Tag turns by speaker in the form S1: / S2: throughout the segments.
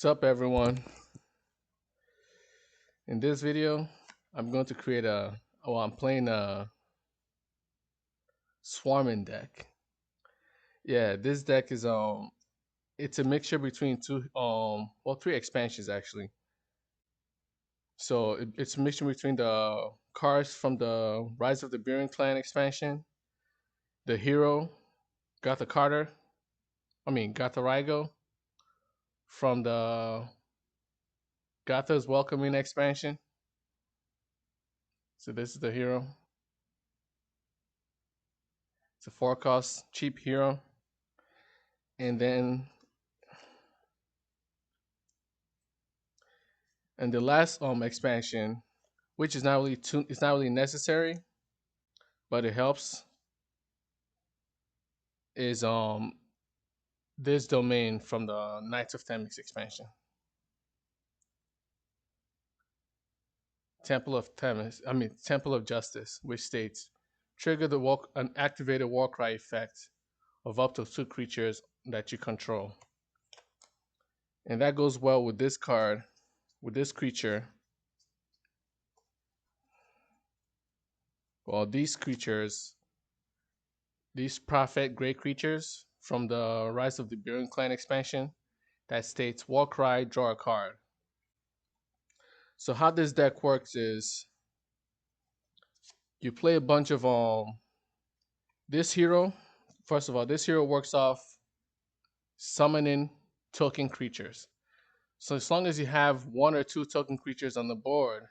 S1: What's up, everyone? In this video, I'm going to create I'm playing a swarming deck. Yeah, this deck is it's a mixture between three expansions actually. So it's a mixture between the cards from the Rise of the Bearing Clan expansion, the hero Gotha Carter, Gotharigo from the Gotha's Welcoming expansion. So this is the hero. It's a 4-cost cheap hero. And then the last expansion, which is not really it's not really necessary, but it helps, is this domain from the Knights of Temix expansion. Temple of Justice, which states trigger an activated Warcry effect of up to 2 creatures that you control. And that goes well with this card, with this creature. Well, these creatures, these Prophet Grey creatures from the Rise of the Bearing Clan expansion, that states Warcry, draw a card. So how this deck works is you play a bunch of this hero. First of all, this hero works off summoning token creatures. So as long as you have 1 or 2 token creatures on the board,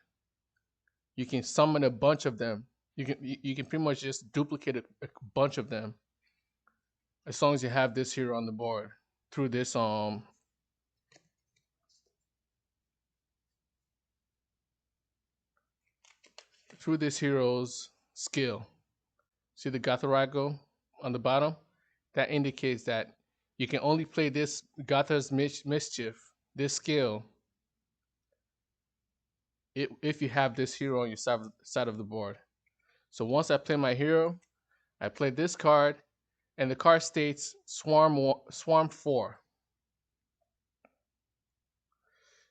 S1: you can summon a bunch of them. You can pretty much just duplicate a bunch of them as long as you have this hero on the board through this hero's skill. See the Gothrago on the bottom? That indicates that you can only play this Gotha's Mischief, this skill, if you have this hero on your side of the board. So once I play my hero, I play this card, and the card states Swarm 4.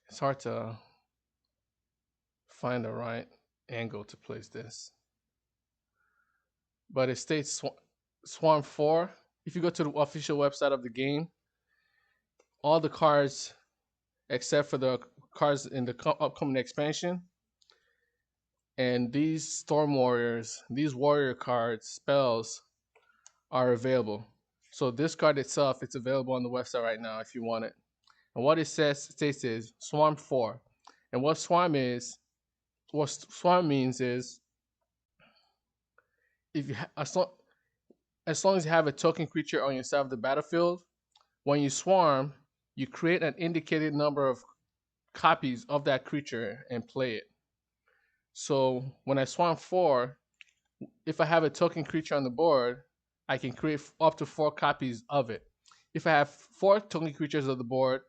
S1: It's hard to find the right angle to place this, but it states Swarm 4. If you go to the official website of the game, all the cards except for the cards in the upcoming expansion and these Storm Warriors, these warrior cards, spells, are available. So this card itself, it's available on the website right now if you want it. And what it states is Swarm 4. And what Swarm means is, if you as long as you have a token creature on your side of the battlefield, when you swarm, you create an indicated number of copies of that creature and play it. So when I swarm 4, if I have a token creature on the board, I can create up to 4 copies of it. If I have 4 token creatures on the board,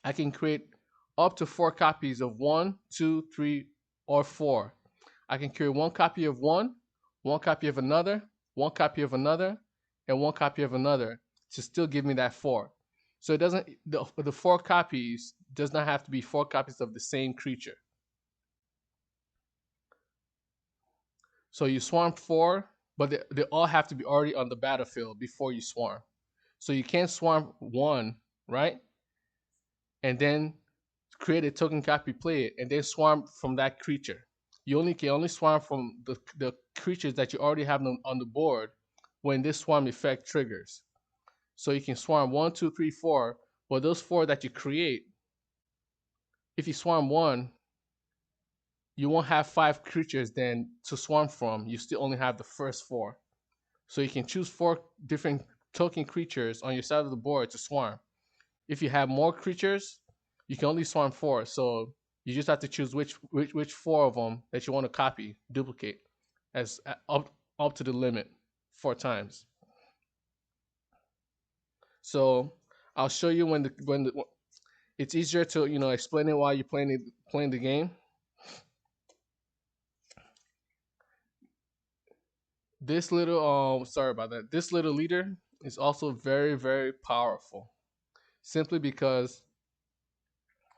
S1: I can create up to 4 copies of 1, 2, 3, or 4. I can create 1 copy of one, 1 copy of another, 1 copy of another, and 1 copy of another to still give me that 4. So it doesn't, the 4 copies does not have to be 4 copies of the same creature. So you swarm 4, but they all have to be already on the battlefield before you swarm. So you can't swarm 1, right? And then create a token copy, play it, and then swarm from that creature. You can only swarm from the creatures that you already have on the board when this swarm effect triggers. So you can swarm 1, 2, 3, 4, but those 4 that you create, if you swarm 1, you won't have 5 creatures then to swarm from. You still only have the first 4. So you can choose 4 different token creatures on your side of the board to swarm. If you have more creatures, you can only swarm 4. So you just have to choose which 4 of them that you want to copy, duplicate, as up to the limit 4 times. So I'll show you when it's easier to explain it while you're playing the game. This little this little leader is also very, very powerful, simply because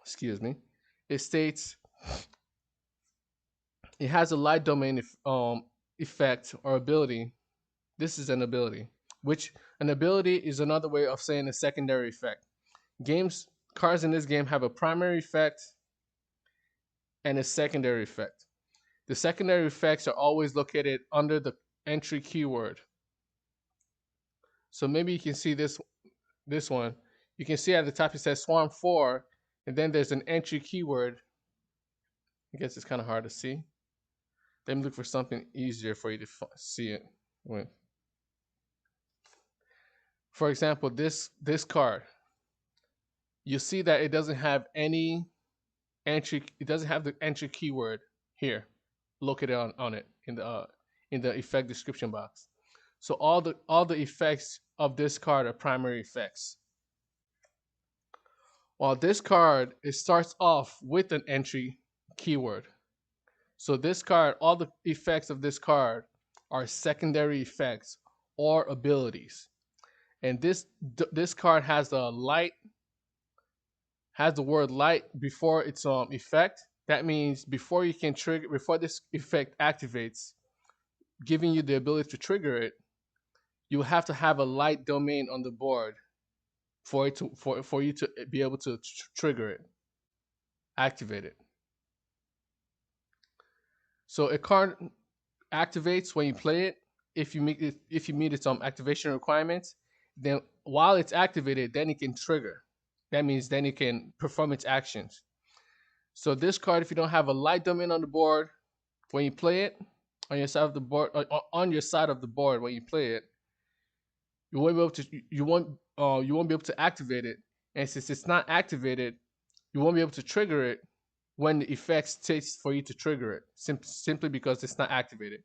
S1: excuse me, it states it has a light domain effect or ability. This is an ability, which an ability is another way of saying a secondary effect. Games cards in this game have a primary effect and a secondary effect. The secondary effects are always located under the entry keyword. So maybe you can see this one. You can see at the top it says Swarm 4, and then there's an entry keyword. I guess it's kind of hard to see. Let me look for something easier for you to see it with. For example, this card, you see that it doesn't have any entry. It doesn't have the entry keyword here located on it in the effect description box. So all the effects of this card are primary effects. While this card, it starts off with an entry keyword. So this card, all the effects of this card are secondary effects or abilities. And this card has the word light before its effect. That means before you can trigger, before this effect activates, giving you the ability to trigger it, you have to have a light domain on the board for you to be able to trigger it, activate it. So a card activates when you play it if you meet its activation requirements. Then while it's activated, then it can trigger. That means then it can perform its actions. So this card, if you don't have a light domain on the board when you play it, on your side of the board, when you play it, you won't be able to you won't be able to activate it. And since it's not activated, you won't be able to trigger it when the effect takes for you to trigger it, simply because it's not activated.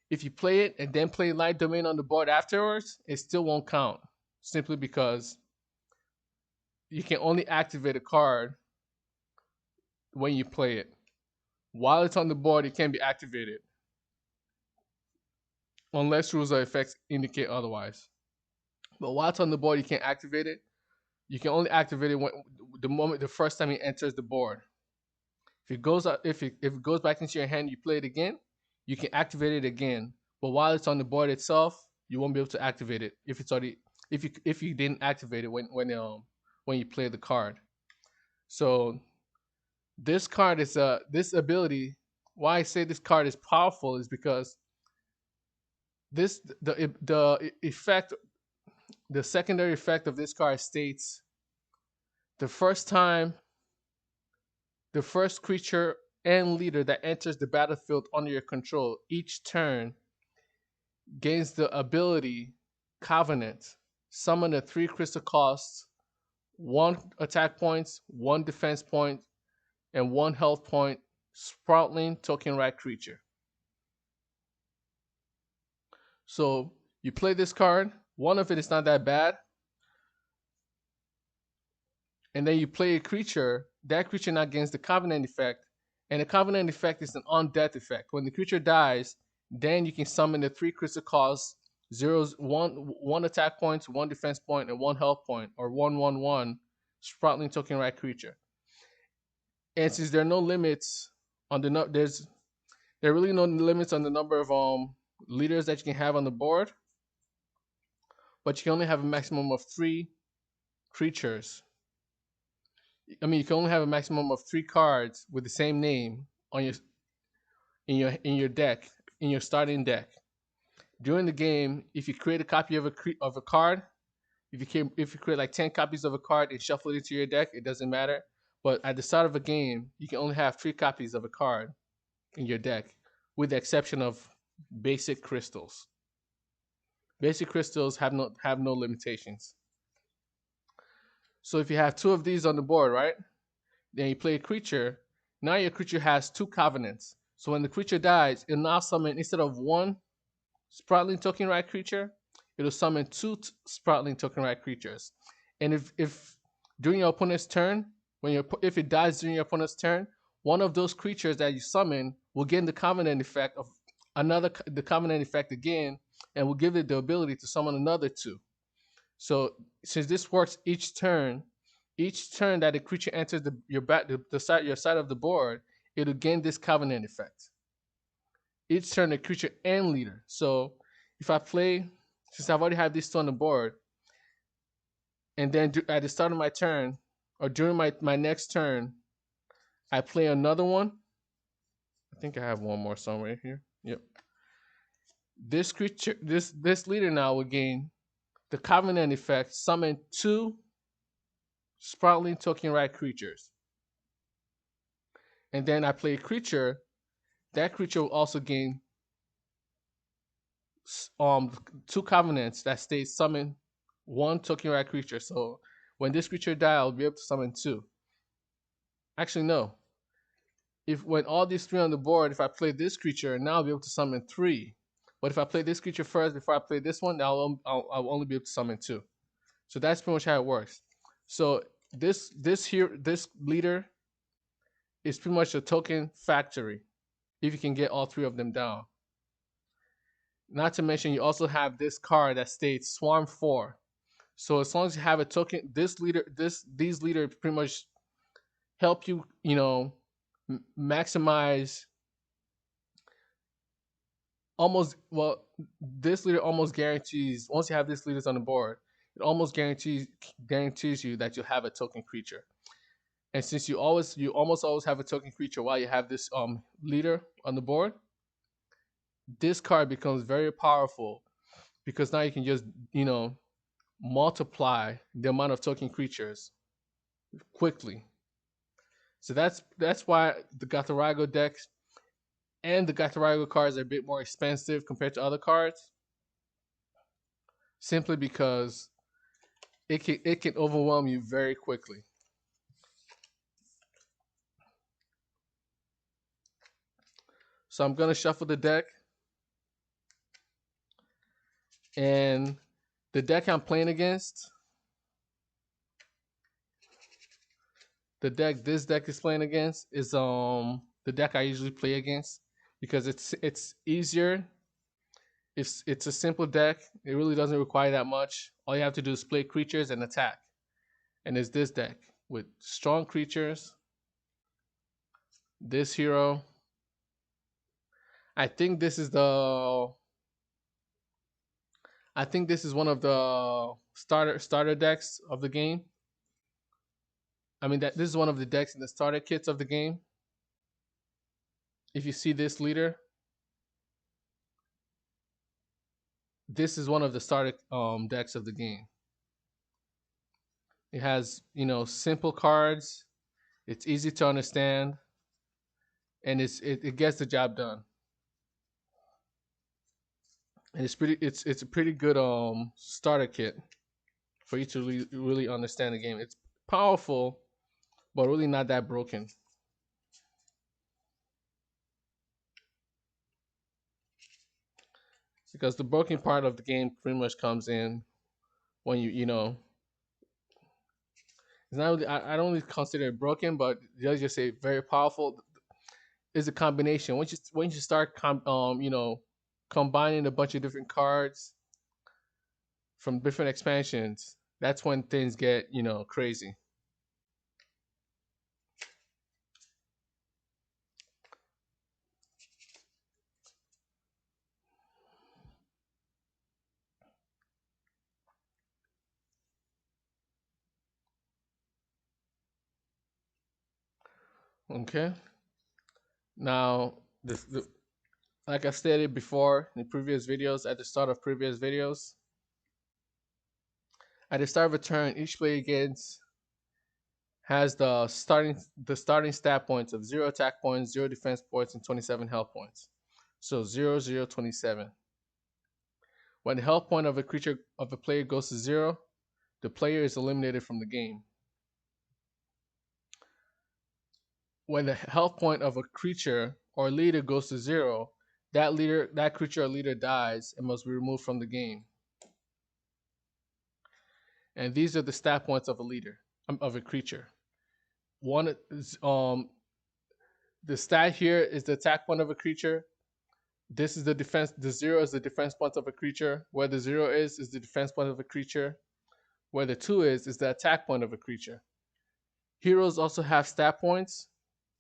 S1: If you play it and then play light domain on the board afterwards, it still won't count, simply because you can only activate a card when you play it. While it's on the board, it can't be activated unless rules or effects indicate otherwise. But while it's on the board, you can't activate it. You can only activate it when the first time it enters the board. If it goes back into your hand, you play it again, you can activate it again. But while it's on the board itself, you won't be able to activate it if you didn't activate it when you play the card. So this card is this ability. Why I say this card is powerful is because the effect, the secondary effect of this card states the first creature and leader that enters the battlefield under your control each turn gains the ability Covenant. Summon a 3 crystal costs, 1 attack points, 1 defense point, and 1 health point Sproutling token rat creature. So you play this card, one of it is not that bad, and then you play a creature. That creature now gains the Covenant effect, and the Covenant effect is an undeath effect. When the creature dies, then you can summon the 3 crystal costs, 1 attack points, 1 defense point, and 1 health point, or 1/1/1 Sproutling token rat creature. And since there are no limits on there are really no limits on the number of leaders that you can have on the board, but you can only have a maximum of 3 creatures. I mean, you can only have a maximum of 3 cards with the same name on in your deck, in your starting deck. During the game, if you create a copy of a card, if you create like 10 copies of a card and shuffle it into your deck, it doesn't matter. But at the start of a game, you can only have 3 copies of a card in your deck, with the exception of basic crystals. Basic crystals have no limitations. So if you have 2 of these on the board, right? Then you play a creature. Now your creature has 2 covenants. So when the creature dies, it'll now summon, instead of 1 Sproutling token rat creature, it'll summon 2 Sproutling token rat creatures. And if during your opponent's turn, if it dies during your opponent's turn, one of those creatures that you summon will gain the Covenant effect of the Covenant effect again, and will give it the ability to summon another 2. So since this works each turn, Each turn that the creature enters your side of the board, it'll gain this covenant effect. Each turn, the creature and leader. So if I play, since I've already had these two on the board, and then at the start of my turn, or during my next turn, I play another one. I think I have one more somewhere here. Yep. This creature, this leader now will gain the covenant effect, summon 2 sprawling token rat creatures. And then I play a creature. That creature will also gain 2 covenants that state summon 1 token rat creature. So when this creature dies, I'll be able to summon 2. Actually, no. If when all these 3 on the board, if I play this creature, now I'll be able to summon 3. But if I play this creature first before I play this one, I'll only be able to summon 2. So that's pretty much how it works. So this leader is pretty much a token factory if you can get all 3 of them down. Not to mention you also have this card that states Swarm 4. So as long as you have a token, these leaders pretty much help you, maximize this leader almost guarantees, once you have these leaders on the board, it almost guarantees you that you'll have a token creature. And since you almost always have a token creature while you have this leader on the board, this card becomes very powerful because now you can just, multiply the amount of token creatures quickly. So that's why the Gatharago decks and the Gatharago cards are a bit more expensive compared to other cards. Simply because it can overwhelm you very quickly. So I'm gonna shuffle the deck, and the deck I'm playing against, this deck is playing against is the deck I usually play against because it's easier. It's a simple deck. It really doesn't require that much. All you have to do is play creatures and attack. And it's this deck with strong creatures. This hero. I think this is one of the starter decks of the game. I mean this is one of the decks in the starter kits of the game. If you see this leader, this is one of the starter decks of the game. It has, simple cards. It's easy to understand, and it gets the job done. And it's a pretty good starter kit for you to really understand the game. It's powerful, but really not that broken. Because the broken part of the game pretty much comes in when you know. It's not really, I don't really consider it broken, but let's just say very powerful. Is a combination. Once you start combining a bunch of different cards from different expansions, that's when things get, crazy. Okay. Now, like I stated before in previous videos, at the start of previous videos, at the start of a turn, each player against has the starting stat points of 0 attack points, 0 defense points, and 27 health points. So 0, 0, 27. When the health point of a player goes to 0, the player is eliminated from the game. When the health point of a creature or leader goes to 0, that creature or leader dies and must be removed from the game. And these are the stat points of a creature. One is, the stat here is the attack point of a creature. This is the defense. The 0 is the defense point of a creature. Where the 0 is the defense point of a creature. Where the 2 is the attack point of a creature. Heroes also have stat points.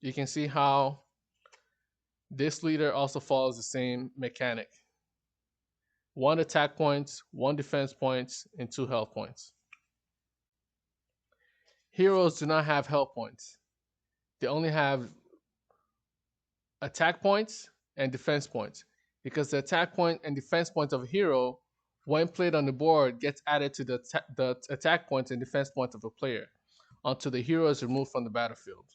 S1: You can see how this leader also follows the same mechanic. 1 attack points, 1 defense points, and 2 health points. Heroes do not have health points. They only have attack points and defense points, because the attack point and defense points of a hero, when played on the board, gets added to the attack points and defense points of a player until the hero is removed from the battlefield.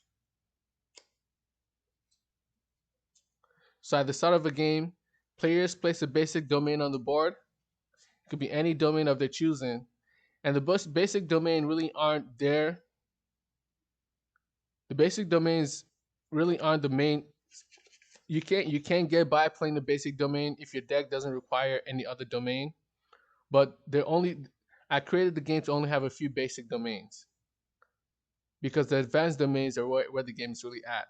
S1: So at the start of a game, players place a basic domain on the board. It could be any domain of their choosing, and the basic domain really aren't there. The basic domains really aren't the main. You can't get by playing the basic domain if your deck doesn't require any other domain. But they're only. I created the game to only have a few basic domains, because the advanced domains are where the game is really at.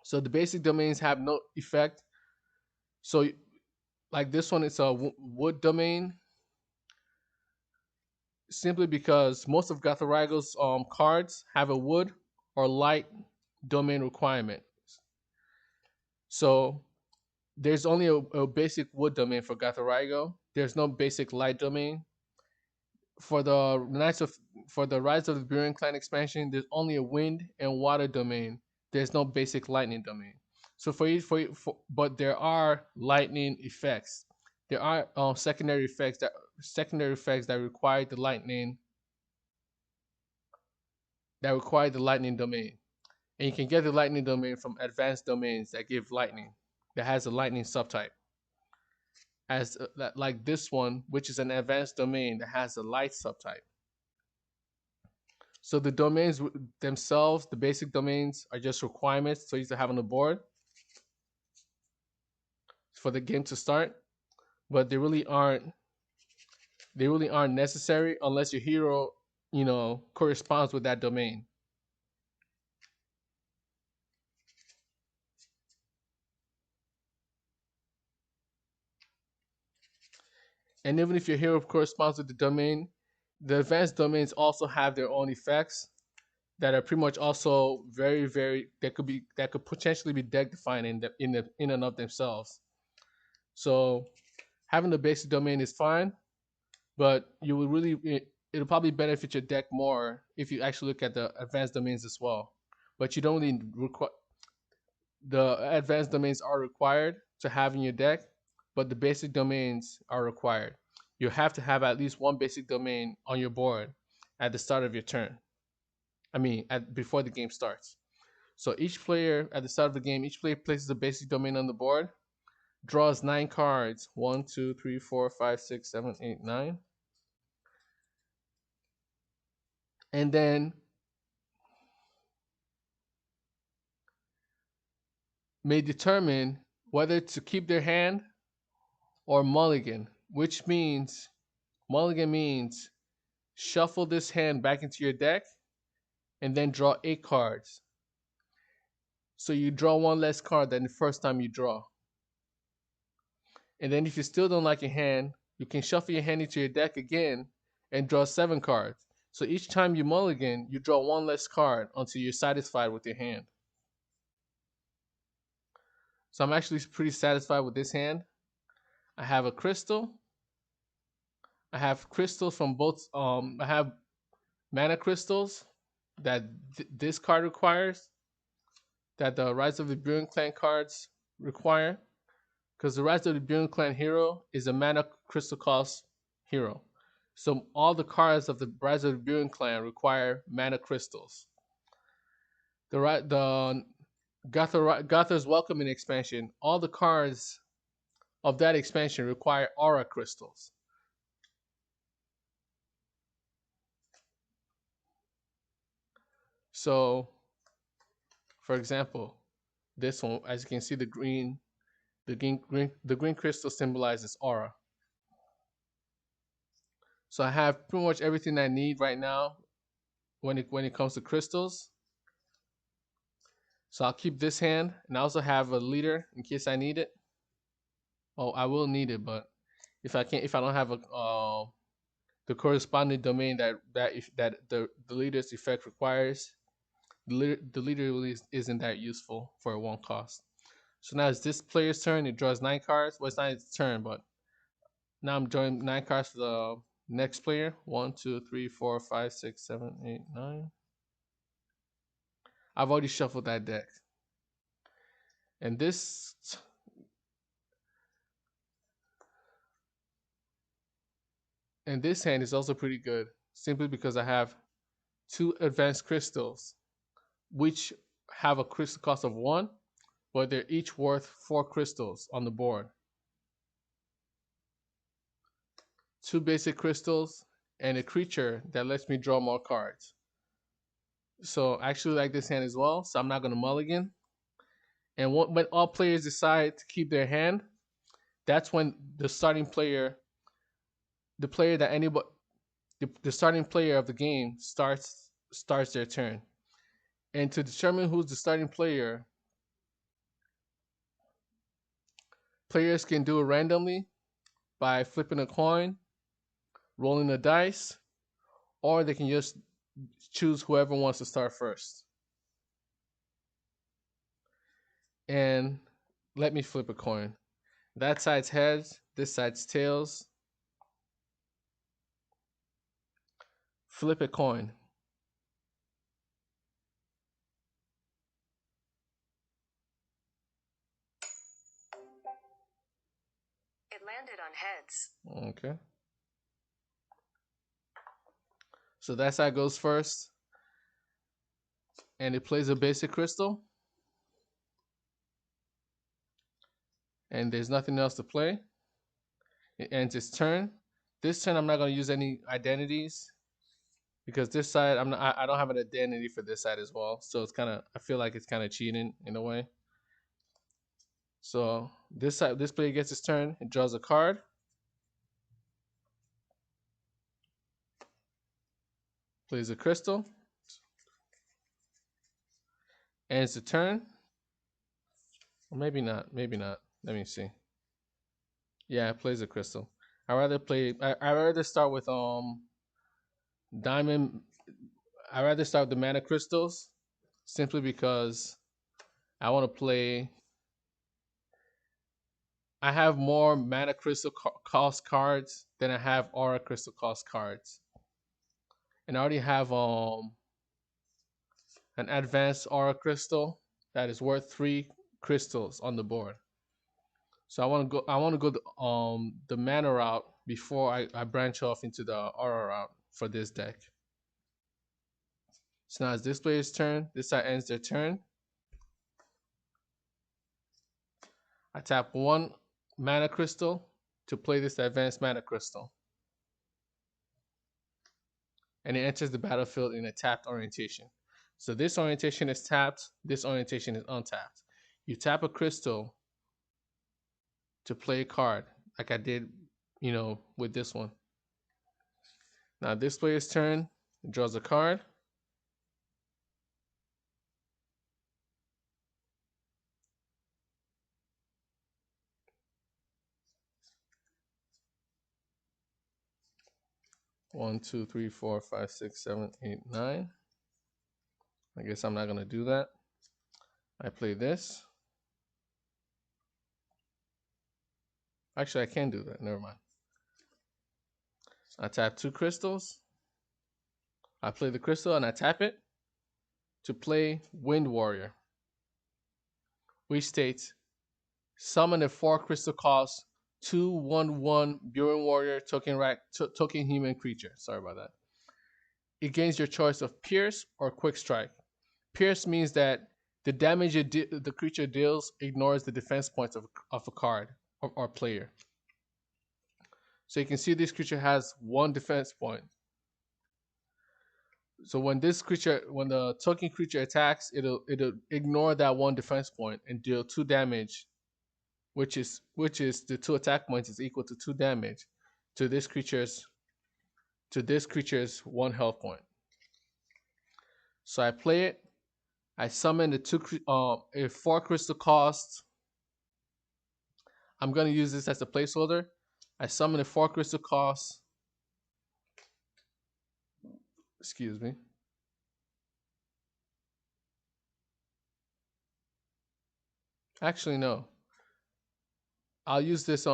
S1: So the basic domains have no effect. So like this one, it's a wood domain, simply because most of Gatharigo's cards have a wood or light domain requirement. So there's only a basic wood domain for Gatharigo. There's no basic light domain. For the Rise of the Burin Clan expansion, there's only a wind and water domain. There's no basic lightning domain. So but there are lightning effects. There are secondary effects that require the lightning domain, and you can get the lightning domain from advanced domains that give lightning, that has a lightning subtype, as like this one, which is an advanced domain that has a light subtype. So the domains themselves, the basic domains, are just requirements for you to have on the board for the game to start, but they really aren't necessary unless your hero, corresponds with that domain. And even if your hero corresponds with the domain, the advanced domains also have their own effects that are pretty much also very, very that could potentially be deck defining in and of themselves. So having the basic domain is fine, but it'll probably benefit your deck more if you actually look at the advanced domains as well. But you don't really require the advanced domains are required to have in your deck, but the basic domains are required. You have to have at least one basic domain on your board at the start of your turn. Before the game starts. So each player at the start of the game, each player places a basic domain on the board, draws 9 cards. 1, 2, 3, 4, 5, 6, 7, 8, 9. And then may determine whether to keep their hand or mulligan, which means mulligan means shuffle this hand back into your deck and then draw 8 cards. So you draw 1 less card than the first time you draw. And then if you still don't like your hand, you can shuffle your hand into your deck again and draw 7 cards. So each time you mulligan, you draw 1 less card until you're satisfied with your hand. So I'm actually pretty satisfied with this hand. I have a crystal. I have crystals from both. I have mana crystals that this card requires, that the Rise of the Burin Clan cards require, because the Rise of the Burin Clan hero is a mana crystal cost hero. So all the cards of the Rise of the Burin Clan require mana crystals. The Gothar's Welcoming expansion, all the cards of that expansion require aura crystals. So, for example, this one, as you can see, the green crystal symbolizes aura. So I have pretty much everything I need right now when it comes to crystals. So I'll keep this hand, and I also have a leader in case I need it. Oh, I will need it, but if I don't have the corresponding domain that the leader's effect requires. The leader really isn't that useful for a 1 cost. So now it's this player's turn. It draws 9 cards. Well, it's not its turn, but now I'm drawing 9 cards for the next player. 1, 2, 3, 4, 5, 6, 7, 8, 9. I've already shuffled that deck. And this hand is also pretty good, simply because I have 2 advanced crystals, which have a crystal cost of 1, but they're each worth 4 crystals on the board. 2 basic crystals and a creature that lets me draw more cards. So I actually like this hand as well, so I'm not going to mulligan. And when all players decide to keep their hand, that's when the starting player, the player that anybody, the starting player of the game starts their turn. And to determine who's the starting player, players can do it randomly by flipping a coin, rolling a dice, or they can just choose whoever wants to start first. And let me flip a coin. That side's heads, this side's tails. Flip a coin.
S2: It landed on heads.
S1: Okay. So that side goes first. And it plays a basic crystal. And there's nothing else to play. It ends its turn. This turn I'm not going to use any identities, because this side I don't have an identity for this side as well. So it's kind of, I feel like it's kind of cheating in a way. So this side, this player gets his turn. It draws a card. Plays a crystal. Ends the turn. Or maybe not. Maybe not. Let me see. Yeah, it plays a crystal. I rather start with diamond. I rather start with the mana crystals, simply because I want to play. I have more mana crystal cost cards than I have aura crystal cost cards, and I already have an advanced aura crystal that is worth 3 crystals on the board. So I want to go the mana route before I branch off into the aura route for this deck. So now it's this player's turn. This side ends their turn. I tap 1 mana crystal to play this advanced mana crystal. And it enters the battlefield in a tapped orientation. So this orientation is tapped, this orientation is untapped. You tap a crystal to play a card, like I did, with this one. Now this player's turn, draws a card. One, two, three, four, five, six, 7, 8, 9. I guess I'm not gonna do that. I play this. Actually, I can do that. Never mind. I tap 2 crystals. I play the crystal and I tap it to play Wind Warrior, which states summon a 4 crystal cost 2/1/1 Burin Warrior token human creature. Sorry about that. It gains your choice of Pierce or Quick Strike. Pierce means that the damage the creature deals ignores the defense points of a card or player. So you can see this creature has 1 defense point. So when the token creature attacks, it'll ignore that 1 defense point and deal 2 damage, which is the 2 attack points is equal to 2 damage to this creature's 1 health point. So I play it. I summon a 4 crystal cost. I'm gonna use this as a placeholder. I summon a 4 crystal cost Excuse me. Actually, no. I'll use this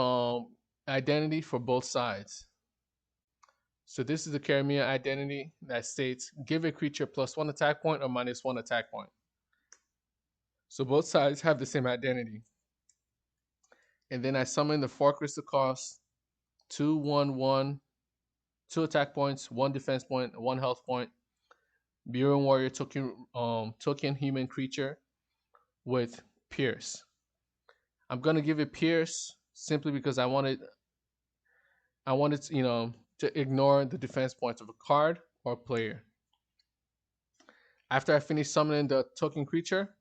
S1: identity for both sides. So this is the Karamia identity that states give a creature +1 attack point or -1 attack point. So both sides have the same identity. And then I summon the 4 crystal cost, 2/1/1, 2 attack points, 1 defense point, 1 health point. Bureau Warrior token human creature with Pierce. I'm gonna give it Pierce simply because I wanted to ignore the defense points of a card or player. After I finish summoning the token creature,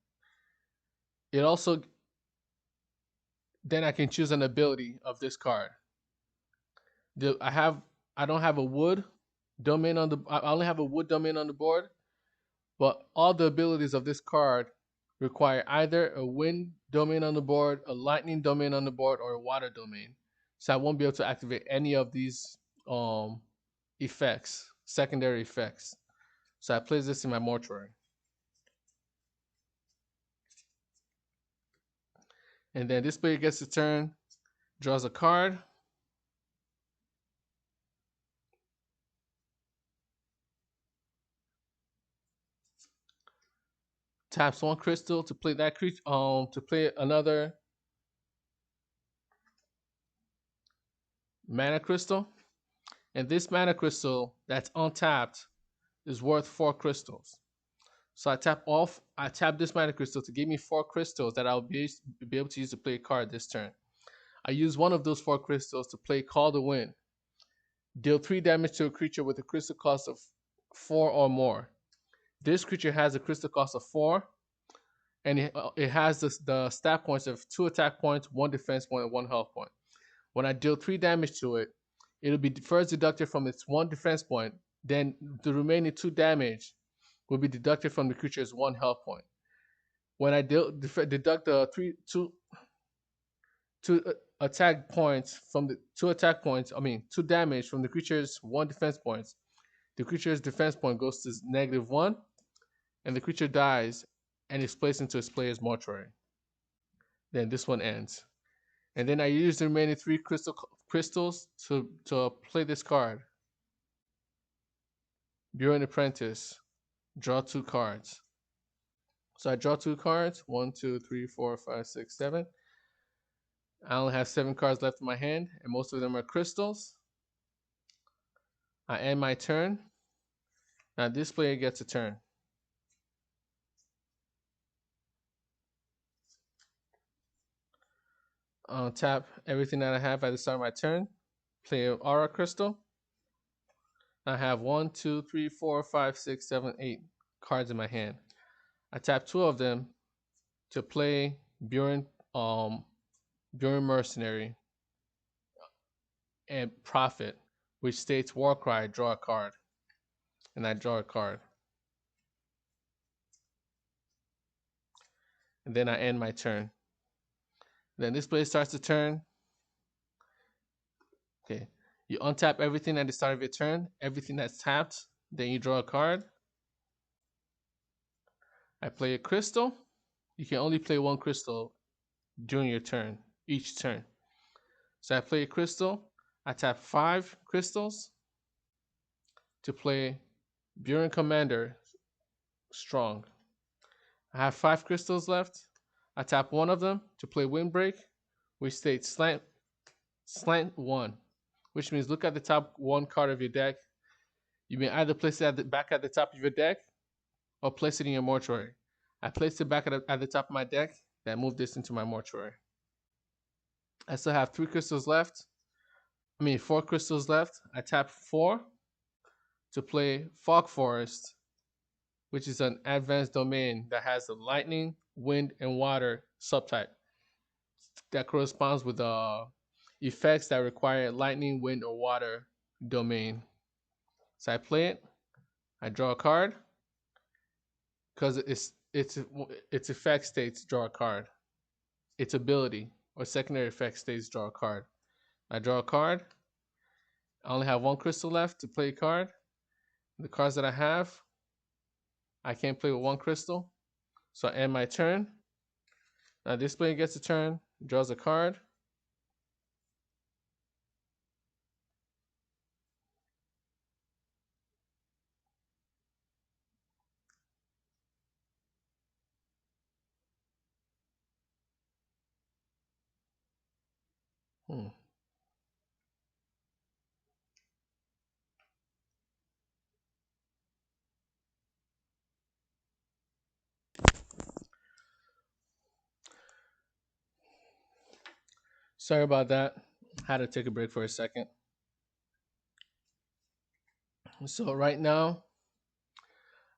S1: it also then I can choose an ability of this card. I don't have a wood domain on the I only have a wood domain on the board, but all the abilities of this card require either a wind domain on the board, a lightning domain on the board, or a water domain. So I won't be able to activate any of these effects, secondary effects. So I place this in my mortuary. And then this player gets a turn, draws a card. Taps 1 crystal to play that creature to play another mana crystal. And this mana crystal that's untapped is worth 4 crystals. So I tap this mana crystal to give me 4 crystals that I'll be able to use to play a card this turn. I use one of those 4 crystals to play Call the Wind. Deal 3 damage to a creature with a crystal cost of 4 or more. This creature has a crystal cost of 4, and it has the stat points of 2 attack points, 1 defense point, and 1 health point. When I deal 3 damage to it, it'll be first deducted from its 1 defense point, then the remaining 2 damage will be deducted from the creature's 1 health point. When I deduct the 2 attack points from the 2 attack points, 2 damage from the creature's 1 defense points, the creature's defense point goes to -1, and the creature dies and is placed into its player's mortuary. Then this one ends. And then I use the remaining 3 crystals to play this card. Bureau Apprentice. Draw 2 cards. So I draw 2 cards. 1, 2, 3, 4, 5, 6, 7. I only have 7 cards left in my hand, and most of them are crystals. I end my turn. Now this player gets a turn. I'll tap everything that I have at the start of my turn. Play an aura crystal. I have 1, 2, 3, 4, 5, 6, 7, 8 cards in my hand. I tap 2 of them to play Buren Mercenary and Prophet, which states Warcry, draw a card. And I draw a card. And then I end my turn. Then this player starts the turn. Okay. You untap everything at the start of your turn, everything that's tapped. Then you draw a card. I play a crystal. You can only play 1 crystal during your turn, each turn. So I play a crystal. I tap 5 crystals to play Buren Commander Strong. I have 5 crystals left. I tap 1 of them to play Windbreak, which states slant 1, which means look at the top 1 card of your deck. You may either place it back at the top of your deck or place it in your mortuary. I placed it back at the top of my deck, then moved this into my mortuary. I still have 4 crystals left. I tap 4 to play Fog Forest, which is an advanced domain that has a lightning, wind, and water subtype that corresponds with effects that require lightning, wind, or water domain. So I play it. I draw a card because its effect states draw a card. Its ability or secondary effect states draw a card. I draw a card. I only have 1 crystal left to play a card. the cards that I have. I can't play with one crystal. So I end my turn. Now this player gets a turn, draws a card. Hmm. Sorry about that. Had to take a break for a second. So right now,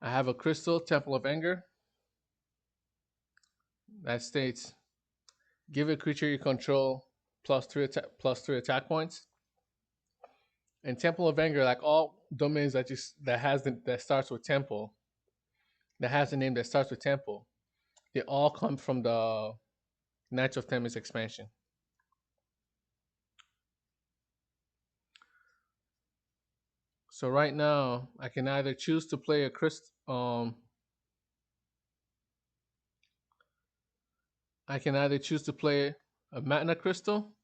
S1: I have a crystal, Temple of Anger, that states give a creature you control plus three attack points. And Temple of Anger, like all domains that starts with Temple, that has a name that starts with Temple, they all come from the Knights of Themis expansion. So right now, I can either choose to play a I can either choose to play a Magna Crystal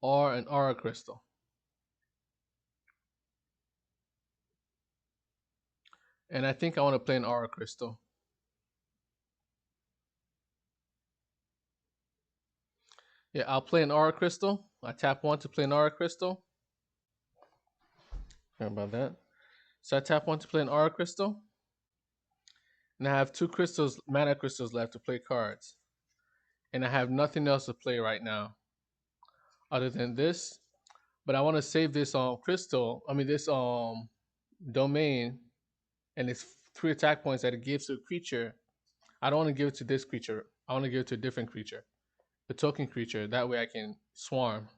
S1: or an Aura Crystal. And I think I want to play an Aura Crystal. Yeah, I'll play an Aura Crystal. I tap one to play an Aura Crystal. Sorry about that. So I tap one to play an Aura Crystal. And I have two crystals, mana crystals left to play cards. And I have nothing else to play right now other than this. But I want to save this this domain and its three attack points that it gives to a creature. I don't want to give it to this creature. I want to give it to a different creature. A token creature. That way I can swarm.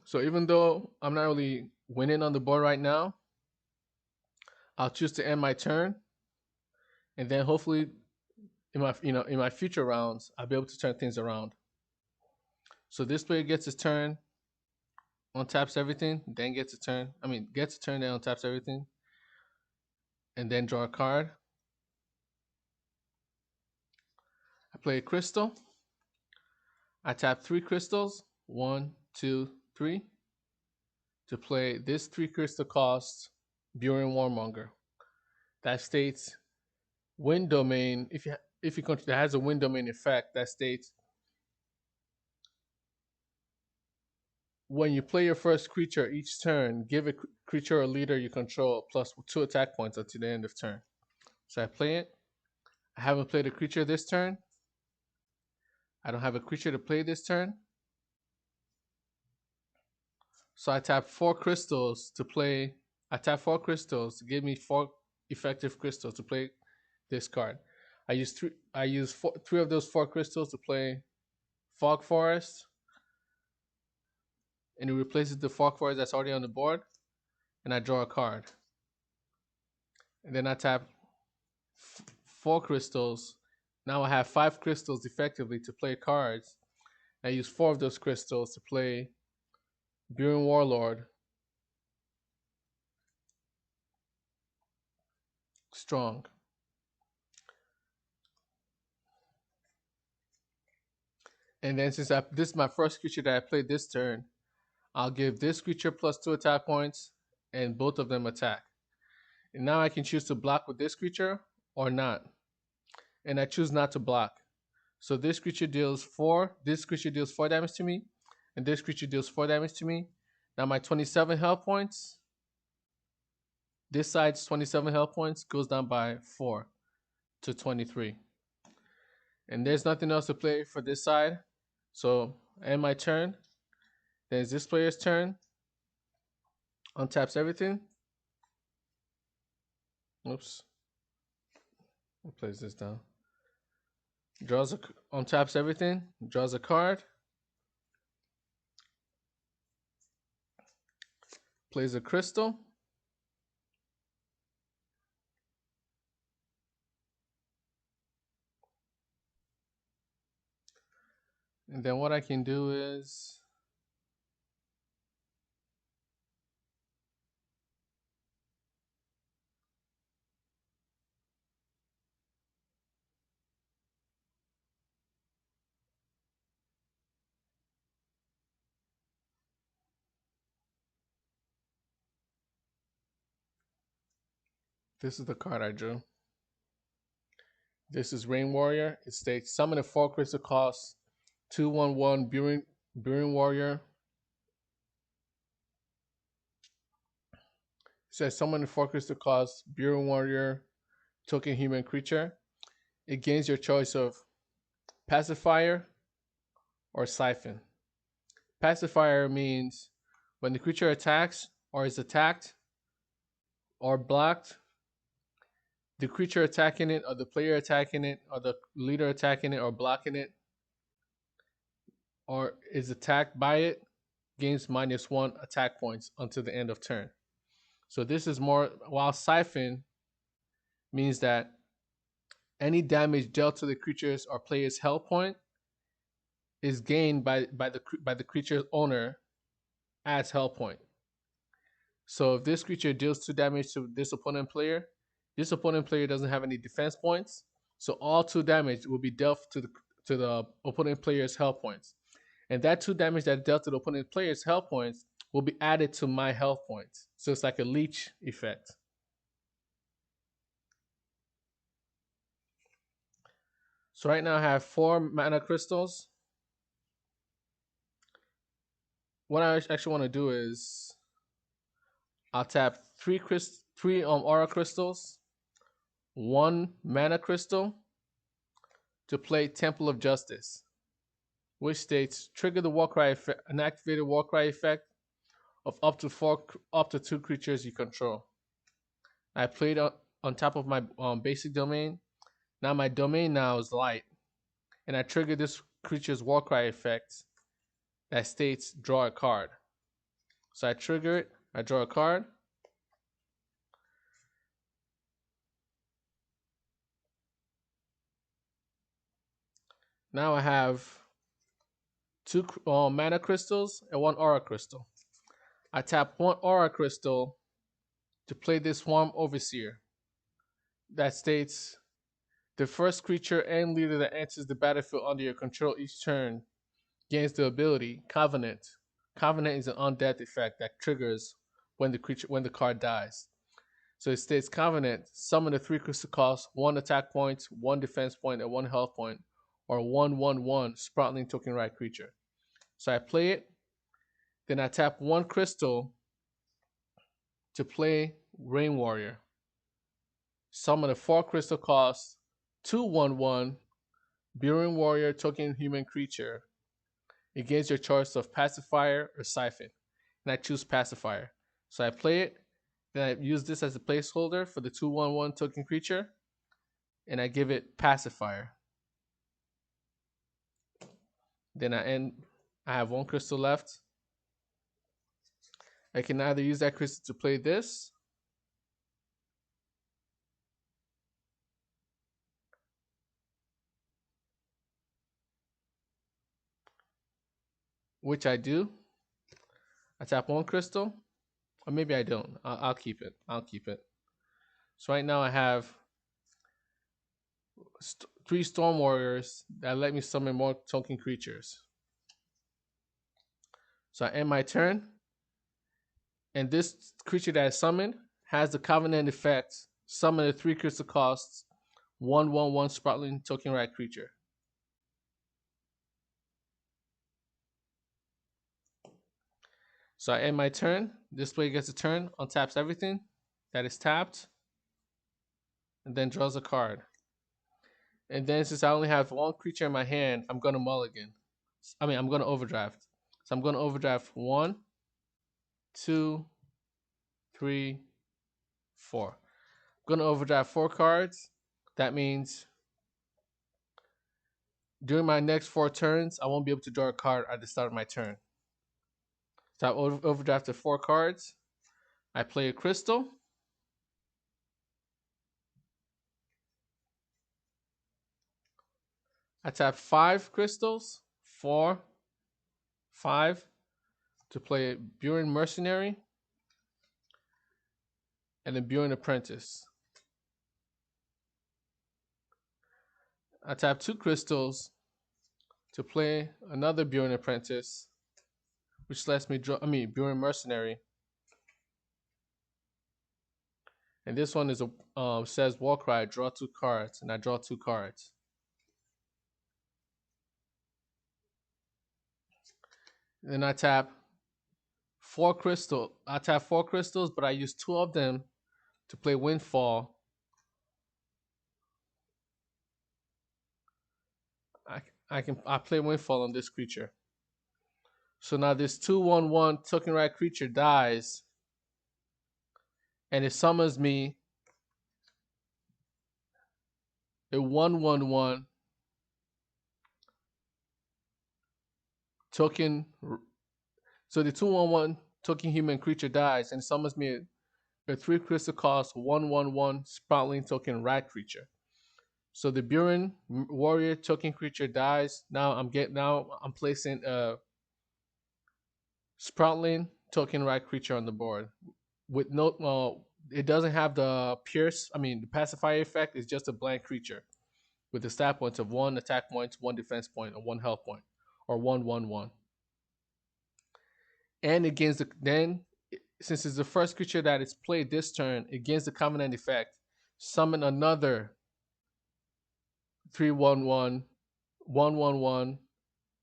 S1: So even though I'm not really winning on the board right now, I'll choose to end my turn, and then hopefully in my future rounds I'll be able to turn things around. So this player gets his turn, untaps everything, then gets a turn. Gets a turn, then untaps everything, and then draw a card. I play a crystal. I tap three crystals, one, two, three, to play this three crystal cost Burin Warmonger. That states wind domain. If you that has a wind domain effect that states when you play your first creature each turn, give a creature or leader you control plus two attack points until the end of turn. So I play it. I haven't played a creature this turn. I don't have a creature to play this turn. So I tap four crystals to play. I tap four crystals to give me four effective crystals to play this card. I use three of those four crystals to play Fog Forest, and it replaces the Fog Forest that's already on the board, and I draw a card. And then I tap four crystals. Now I have five crystals effectively to play cards. I use four of those crystals to play Burin Warlord, Strong. And then this is my first creature that I played this turn, I'll give this creature plus two attack points, and both of them attack. And now I can choose to block with this creature or not. And I choose not to block. So this creature deals four. This creature deals 4 damage to me, and this creature deals 4 damage to me. Now my 27 health points. This side's 27 health points goes down by 4 to 23. And there's nothing else to play for this side. So end my turn. Then it's this player's turn. Untaps everything. Oops. I'll place this down. Untaps everything. Draws a card. Plays a crystal. And then what I can do is This is the card I drew. This is Rain Warrior. It states summon a 4 crystal cost 2/1/1 Burin Warrior. It says summon a 4 crystal cost Burin Warrior token human creature. It gains your choice of pacifier or siphon. Pacifier means when the creature attacks or is attacked or blocked, the creature attacking it or the player attacking it or the leader attacking it or blocking it or is attacked by it gains -1 attack points until the end of turn. So this is more, while siphon means that any damage dealt to the creature's or player's health point is gained by the creature's owner as health point. So if this creature deals 2 damage to this opponent player doesn't have any defense points, so all 2 damage will be dealt to the opponent player's health points, and that 2 damage that dealt to the opponent player's health points will be added to my health points. So it's like a leech effect. So right now I have 4 mana crystals. What I actually want to do is I'll tap 3 aura crystals, 1 mana crystal to play Temple of Justice, which states trigger the Warcry effect, an activated Warcry effect of up to 2 creatures you control. I played on top of my basic domain. Now my domain now is light, and I trigger this creature's Warcry effect that states draw a card. So I trigger it, I draw a card. Now I have 2 mana crystals and 1 aura crystal. I tap 1 aura crystal to play this Swarm Overseer that states the first creature and leader that enters the battlefield under your control each turn gains the ability Covenant. Covenant is an undead effect that triggers when the card dies. So it states Covenant, summon a 3 crystal cost, 1 attack point, 1 defense point, and 1 health point, or 1/1/1 Sproutling token right creature. So I play it, then I tap 1 crystal to play Rain Warrior. Summon a 4 crystal cost 2/1/1 Burin Warrior token human creature. It gains your choice of pacifier or siphon, and I choose pacifier. So I play it, then I use this as a placeholder for the 2/1/1 token creature, and I give it pacifier. Then I have 1 crystal left. I can either use that crystal to play this, which I do. I tap 1 crystal, or maybe I don't. I'll keep it. I'll keep it. So right now I have 3 Storm Warriors that let me summon more token creatures. So I end my turn, and this creature that I summoned has the Covenant effect. Summon a 3 crystal costs 1/1/1 Sproutling token right creature. So I end my turn. This player gets a turn, untaps everything that is tapped, and then draws a card. And then since I only have 1 creature in my hand, I'm gonna mulligan. I'm gonna overdraft. So I'm gonna overdraft 1, 2, 3, 4. I'm gonna overdraft 4 cards. That means during my next 4 turns, I won't be able to draw a card at the start of my turn. So I overdrafted 4 cards. I play a crystal. I tap 5 crystals, 4, 5, to play Burin Mercenary and then Burin Apprentice. I tap 2 crystals to play another Burin Apprentice, which lets me draw, Burin Mercenary, And this one is a says Warcry, draw 2 cards, and I draw 2 cards. Then I tap 4 crystal. I tap 4 crystals, but I use 2 of them to play Windfall. I play Windfall on this creature. So now this 2/1/1 token right creature dies, and it summons me a 1/1/1 token. So the 2/1/1 token human creature dies, and it summons me a 3 crystal cost 1/1/1 Sproutling token rat creature. So the Buren warrior token creature dies. Now I'm placing a Sproutling token rat creature on the board with no it doesn't have the the pacifier effect. It's just a blank creature with the stat points of 1 attack points, 1 defense point, or 1 health point, or 1/1/1. And against since it's the first creature that is played this turn, against the covenant effect, summon another 3/1/1 1/1/1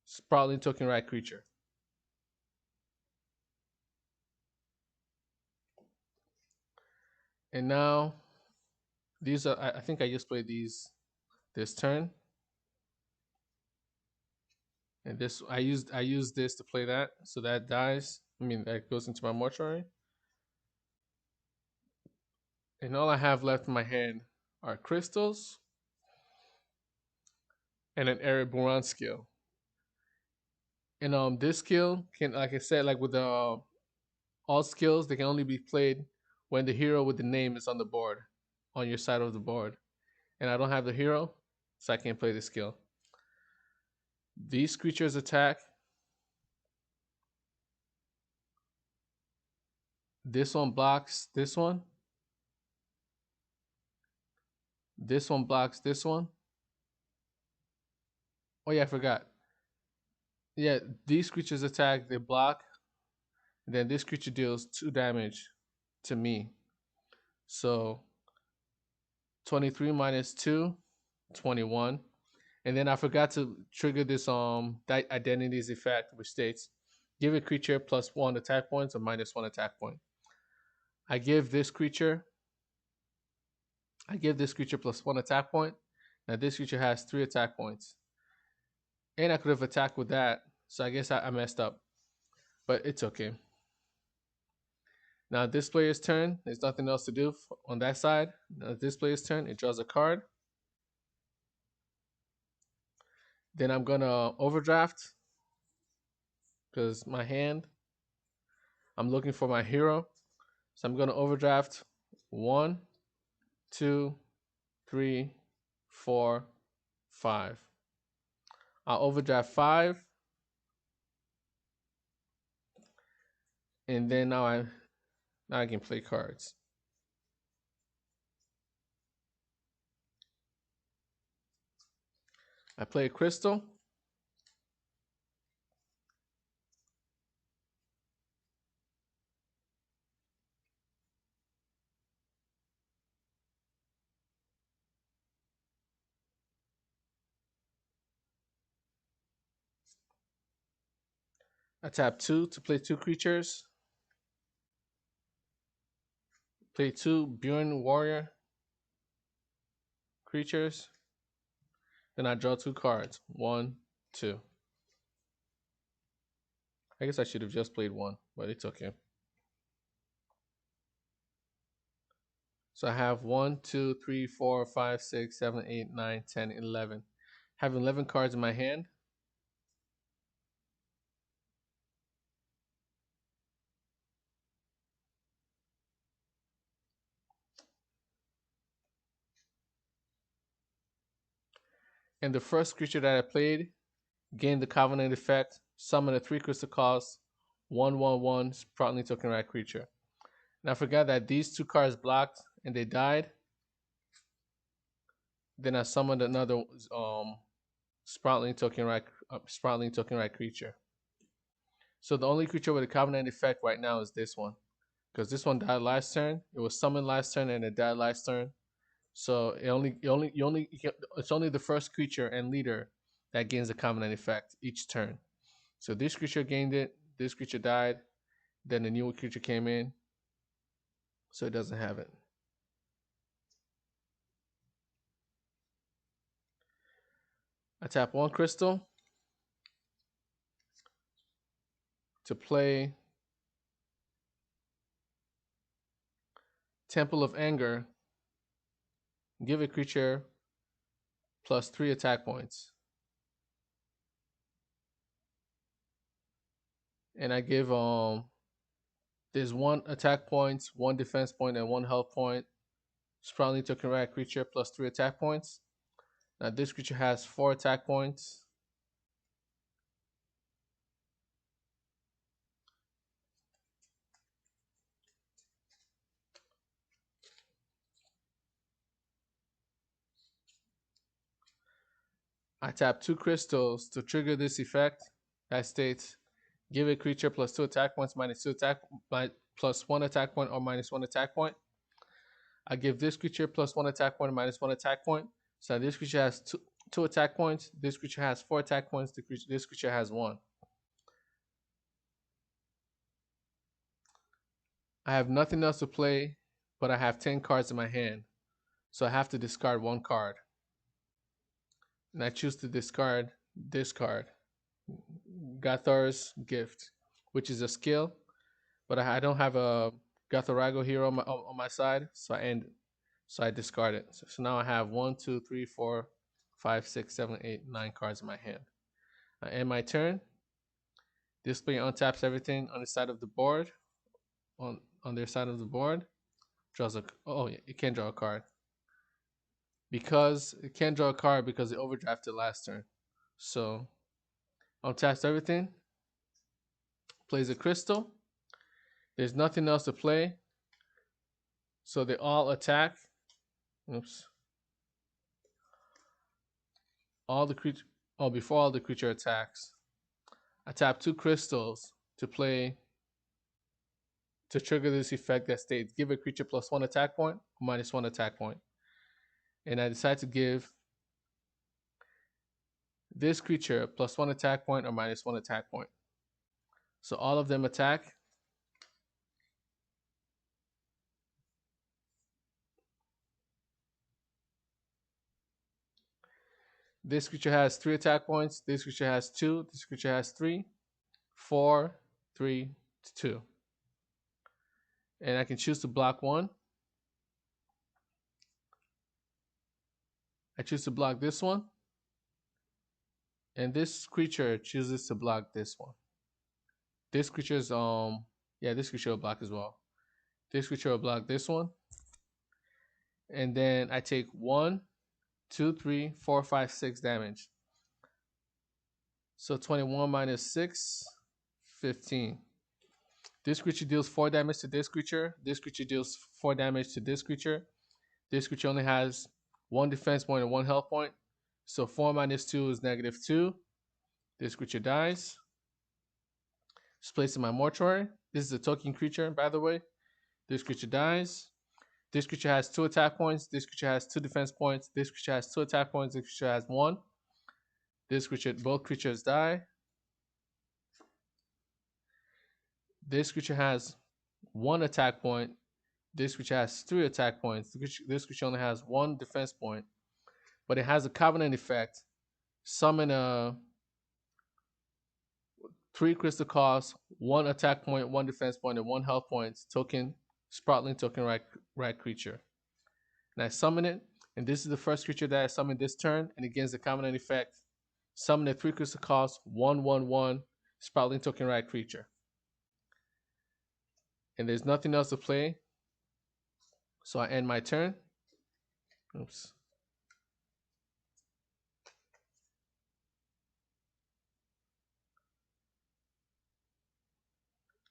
S1: Sprouting token rat creature. And now these are I think I just played these this turn. And this I used this to play that, so that dies. That goes into my mortuary. And all I have left in my hand are crystals and an Ereburan skill. And this skill can, like I said, like with the all skills, they can only be played when the hero with the name is on the board, on your side of the board. And I don't have the hero, so I can't play the skill. These creatures attack. This one blocks this one. This one blocks this one. Oh yeah, I forgot. Yeah, these creatures attack, they block. And then this creature deals 2 damage to me. So 23 minus 2, 21. And then I forgot to trigger this identities effect, which states give a creature +1 attack points or -1 attack point. I give this creature +1 attack point. Now this creature has 3 attack points. And I could have attacked with that, so I guess I messed up. But it's okay. Now this player's turn, there's nothing else to do on that side. Now this player's turn, it draws a card. Then I'm gonna overdraft because my hand, I'm looking for my hero. So I'm gonna overdraft 1, 2, 3, 4, 5. I'll overdraft 5. And then now I can play cards. I play a crystal. I tap 2 to play 2 creatures. Play 2 Buren warrior creatures. Then I draw 2 cards. 1, 2. I guess I should have just played 1, but it's okay. So I have 1, 2, 3, 4, 5, 6, 7, 8, 9, 10, 11. I have 11 cards in my hand. And the first creature that I played gained the Covenant effect, summon a 3 crystal cost, 1/1/1 Sproutling token rat creature. And I forgot that these 2 cards blocked and they died. Then I summoned another Sproutling token rat creature. So the only creature with a Covenant effect right now is this one. because this one died last turn. It was summoned last turn and it died last turn. So it's only the first creature and leader that gains a covenant effect each turn. So this creature gained it. This creature died. Then the new creature came in, so it doesn't have it. I tap one crystal to play Temple of Anger. Give a creature +3 attack points. And I give there's 1 attack point, 1 defense point, and 1 health point. Sprawling token rat creature +3 attack points. Now this creature has 4 attack points. I tap 2 crystals to trigger this effect. That states give a creature +2 attack points, -2 attack, +1 attack point, or -1 attack point. I give this creature +1 attack point, -1 attack point. So this creature has two attack points. This creature has 4 attack points. This creature has 1. I have nothing else to play, but I have 10 cards in my hand. So I have to discard 1 card. And I choose to discard this card, Gathar's Gift, which is a skill, but I don't have a Gatharago hero on my side, so I discard it. So now I have 1, 2, 3, 4, 5, 6, 7, 8, 9 cards in my hand. I end my turn. Display untaps everything on the side of the board. On their side of the board, draws a. Oh, yeah, it can't draw a card because it can't draw a card because it overdrafted last turn. So untaps everything. Plays a crystal. There's nothing else to play, so they all attack. Oops. All the creature. Oh, before all the creature attacks, I tap 2 crystals to trigger this effect that states give a creature +1 attack point or -1 attack point. And I decide to give this creature +1 attack point or -1 attack point. So all of them attack. This creature has 3 attack points. This creature has 2. This creature has 3, 4, 3, 2. And I can choose to block 1. I choose to block this one. And this creature chooses to block this one. This creature's this creature will block as well. This creature will block this one. And then I take 1, 2, 3, 4, 5, 6 damage. So 21 minus 6, 15. This creature deals 4 damage to this creature. This creature deals 4 damage to this creature. This creature only has 1 defense point and 1 health point. So 4 minus 2 is -2. This creature dies. It's placed in my mortuary. This is a token creature, by the way. This creature dies. This creature has 2 attack points. This creature has 2 defense points. This creature has 2 attack points. This creature has 1. This creature, both creatures die. This creature has 1 attack point. This creature has 3 attack points. This creature only has 1 defense point. But it has a covenant effect. Summon a 3 crystal cost, 1 attack point, 1 defense point, and 1 health point token, Spratling token rat creature. And I summon it, and this is the first creature that I summoned this turn, and it gains the covenant effect. Summon a 3 crystal cost, 1/1/1 Spratling token rat creature. And there's nothing else to play, so I end my turn. Oops.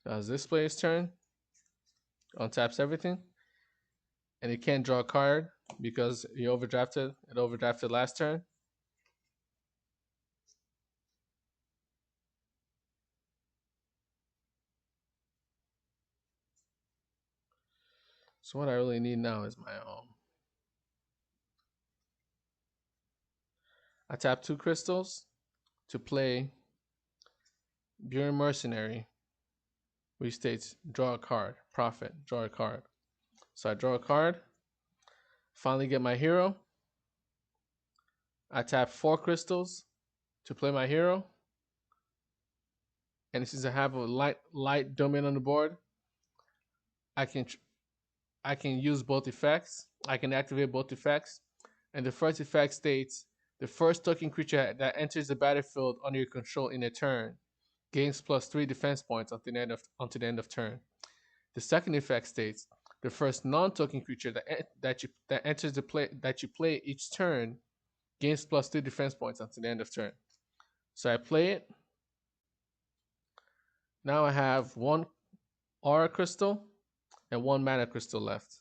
S1: As this player's turn, untaps everything, and it can't draw a card because he overdrafted. It overdrafted last turn. So what I really need now is my I tap 2 crystals to play Buren Mercenary, which states draw a card, profit, draw a card. So I draw a card, finally get my hero. I tap 4 crystals to play my hero. And since I have a light domain on the board, I can use both effects. I can activate both effects. And the first effect states the first token creature that enters the battlefield under your control in a turn gains +3 defense points until the end of turn. The second effect states the first non-token creature that enters the play that you play each turn gains +2 defense points until the end of turn. So I play it. Now I have 1 aura crystal and 1 mana crystal left.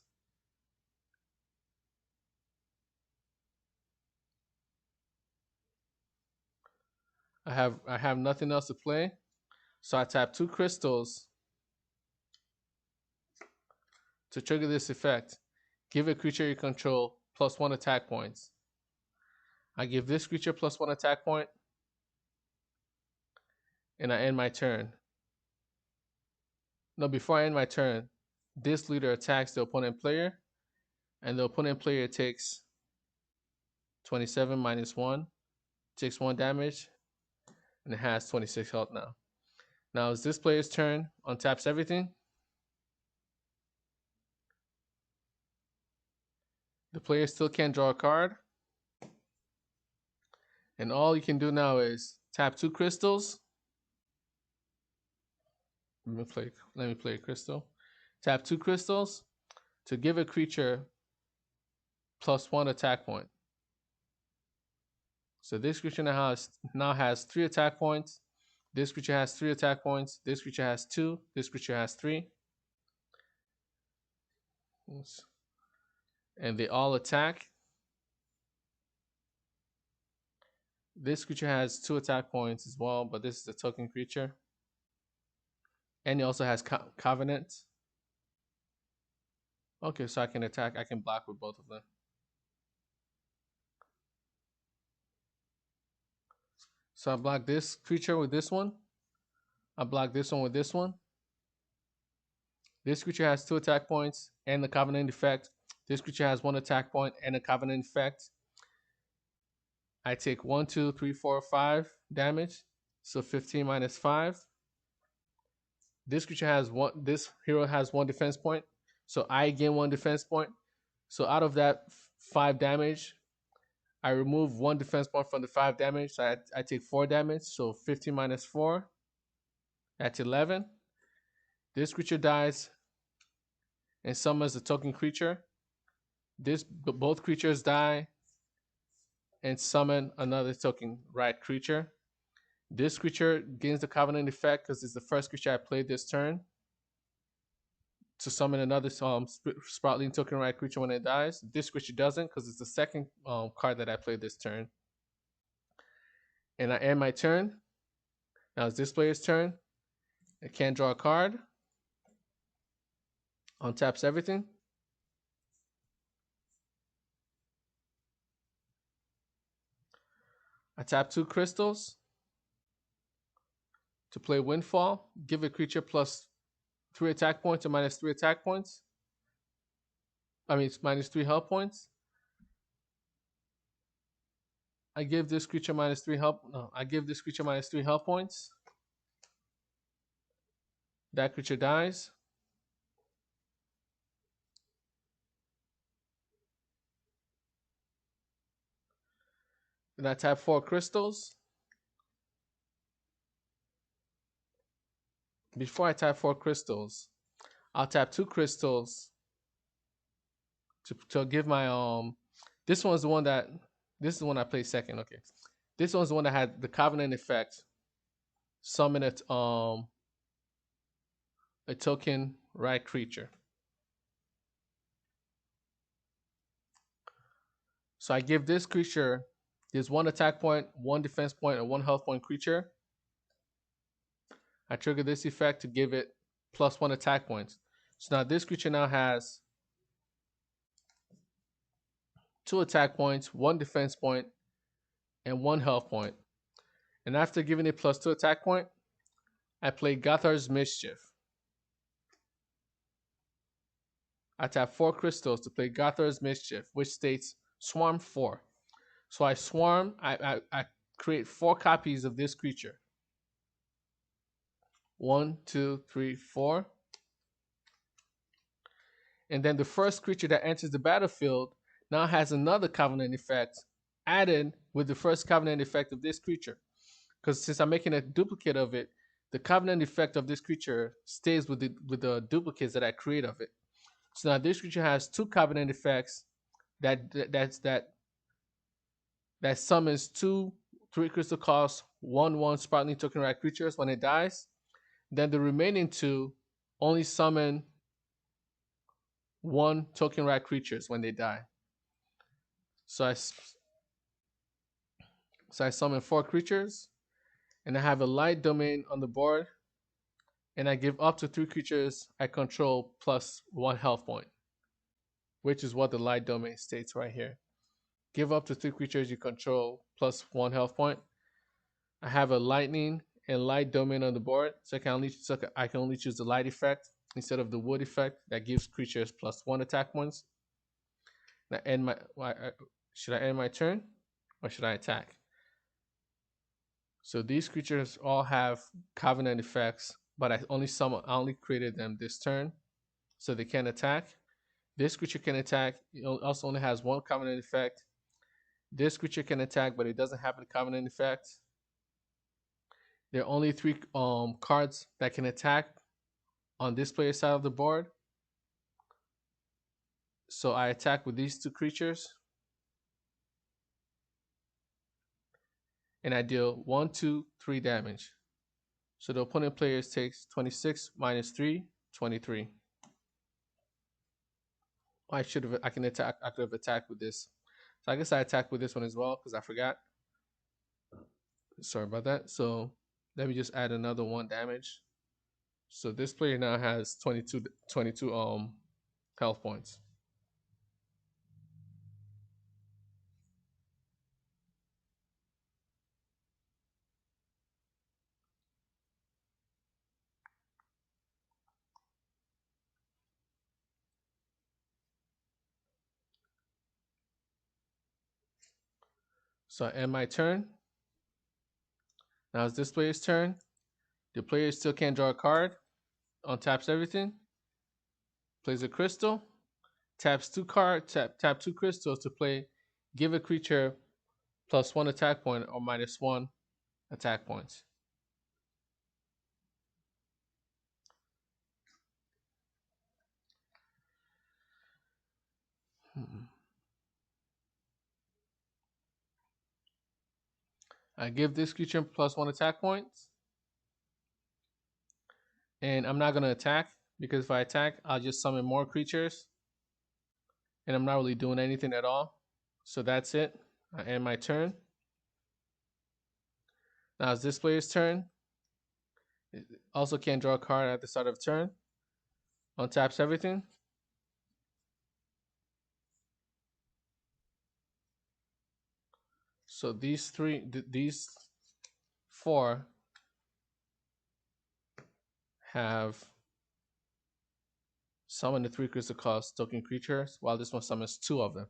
S1: I have nothing else to play, so I tap 2 crystals to trigger this effect. Give a creature you control +1 attack points. I give this creature +1 attack point, and I end my turn. No, before I end my turn, this leader attacks the opponent player, and the opponent player takes 27 minus 1, takes 1 damage, and it has 26 health now. Now it's this player's turn, untaps everything. The player still can't draw a card. And all you can do now is tap 2 crystals. Let me play a crystal. Tap 2 crystals to give a creature +1 attack point. So this creature now has 3 attack points. This creature has 3 attack points. This creature has 2. This creature has 3. And they all attack. This creature has 2 attack points as well, but this is a token creature. And it also has Covenant. Okay, so I can attack. I can block with both of them. So I block this creature with this one. I block this one with this one. This creature has 2 attack points and the Covenant effect. This creature has 1 attack point and a Covenant effect. I take 1, 2, 3, 4, 5 damage. So 15 minus 5. This creature has this hero has 1 defense point. So I gain 1 defense point. So out of that 5 damage, I remove 1 defense point from the 5 damage. So I take 4 damage. So 15 minus 4. That's 11. This creature dies and summons a token creature. Both creatures die and summon another token right creature. This creature gains the Covenant effect because it's the first creature I played this turn to summon another Sproutling token right creature when it dies. This creature doesn't because it's the second card that I played this turn. And I end my turn. Now it's this player's turn. I can't draw a card. Untaps everything. I tap 2 crystals to play Windfall. Give a creature +3 attack points or -3 attack points. I mean, it's -3 health points. I give this creature -3 health. No, I give this creature -3 health points. That creature dies. Then I tap 4 crystals. Before I tap 4 crystals, I'll tap 2 crystals to give my this one's the one that this is the one I played second. Okay. This one's the one that had the Covenant effect. Summon it a token right creature. So I give this creature there's 1 attack point, 1 defense point, and 1 health point creature. I trigger this effect to give it +1 attack points. So now this creature now has 2 attack points, 1 defense point, and 1 health point. And after giving it plus 2 attack point, I play Gothar's Mischief. I tap 4 crystals to play Gothar's Mischief, which states Swarm 4. So I swarm, I create 4 copies of this creature. 1, 2, 3, 4. And then the first creature that enters the battlefield now has another Covenant effect added with the first Covenant effect of this creature. Because since I'm making a duplicate of it, the Covenant effect of this creature stays with the duplicates that I create of it. So now this creature has 2 Covenant effects that summons 2 3 crystal cost 1/1 sparkling token rare creatures when it dies. Then the remaining 2 only summon 1 token rare creatures when they die. So I summon 4 creatures, and I have a light domain on the board, and I give up to 3 creatures I control plus 1 health point, which is what the light domain states right here. Give up to 3 creatures you control plus 1 health point. I have a lightning and light domain on the board, so I can only choose the light effect instead of the wood effect that gives creatures plus 1 attack points. Now should I end my turn or should I attack? So these creatures all have Covenant effects, but I only created them this turn, so they can't attack. This creature can attack. It also only has 1 Covenant effect. This creature can attack, but it doesn't have a Covenant effect. There are only 3 cards that can attack on this player's side of the board. So I attack with these 2 creatures. And I deal 1, 2, 3 damage. So the opponent player takes 26 minus 3, 23. I could have attacked with this. So I guess I attacked with this one as well because I forgot. Sorry about that. So let me just add another 1 damage. So this player now has 22 health points. So I end my turn. Now it's this player's turn. The player still can't draw a card. Untaps everything. Plays a crystal. Taps 2 crystals to play. Give a creature plus 1 attack point or minus 1 attack points. I give this creature plus 1 attack points. And I'm not going to attack because if I attack, I'll just summon more creatures. And I'm not really doing anything at all. So that's it. I end my turn. Now it's this player's turn. It also can't draw a card at the start of turn. Untaps everything. So these 4 have summoned the 3 crystal cost token creatures, while this one summons 2 of them.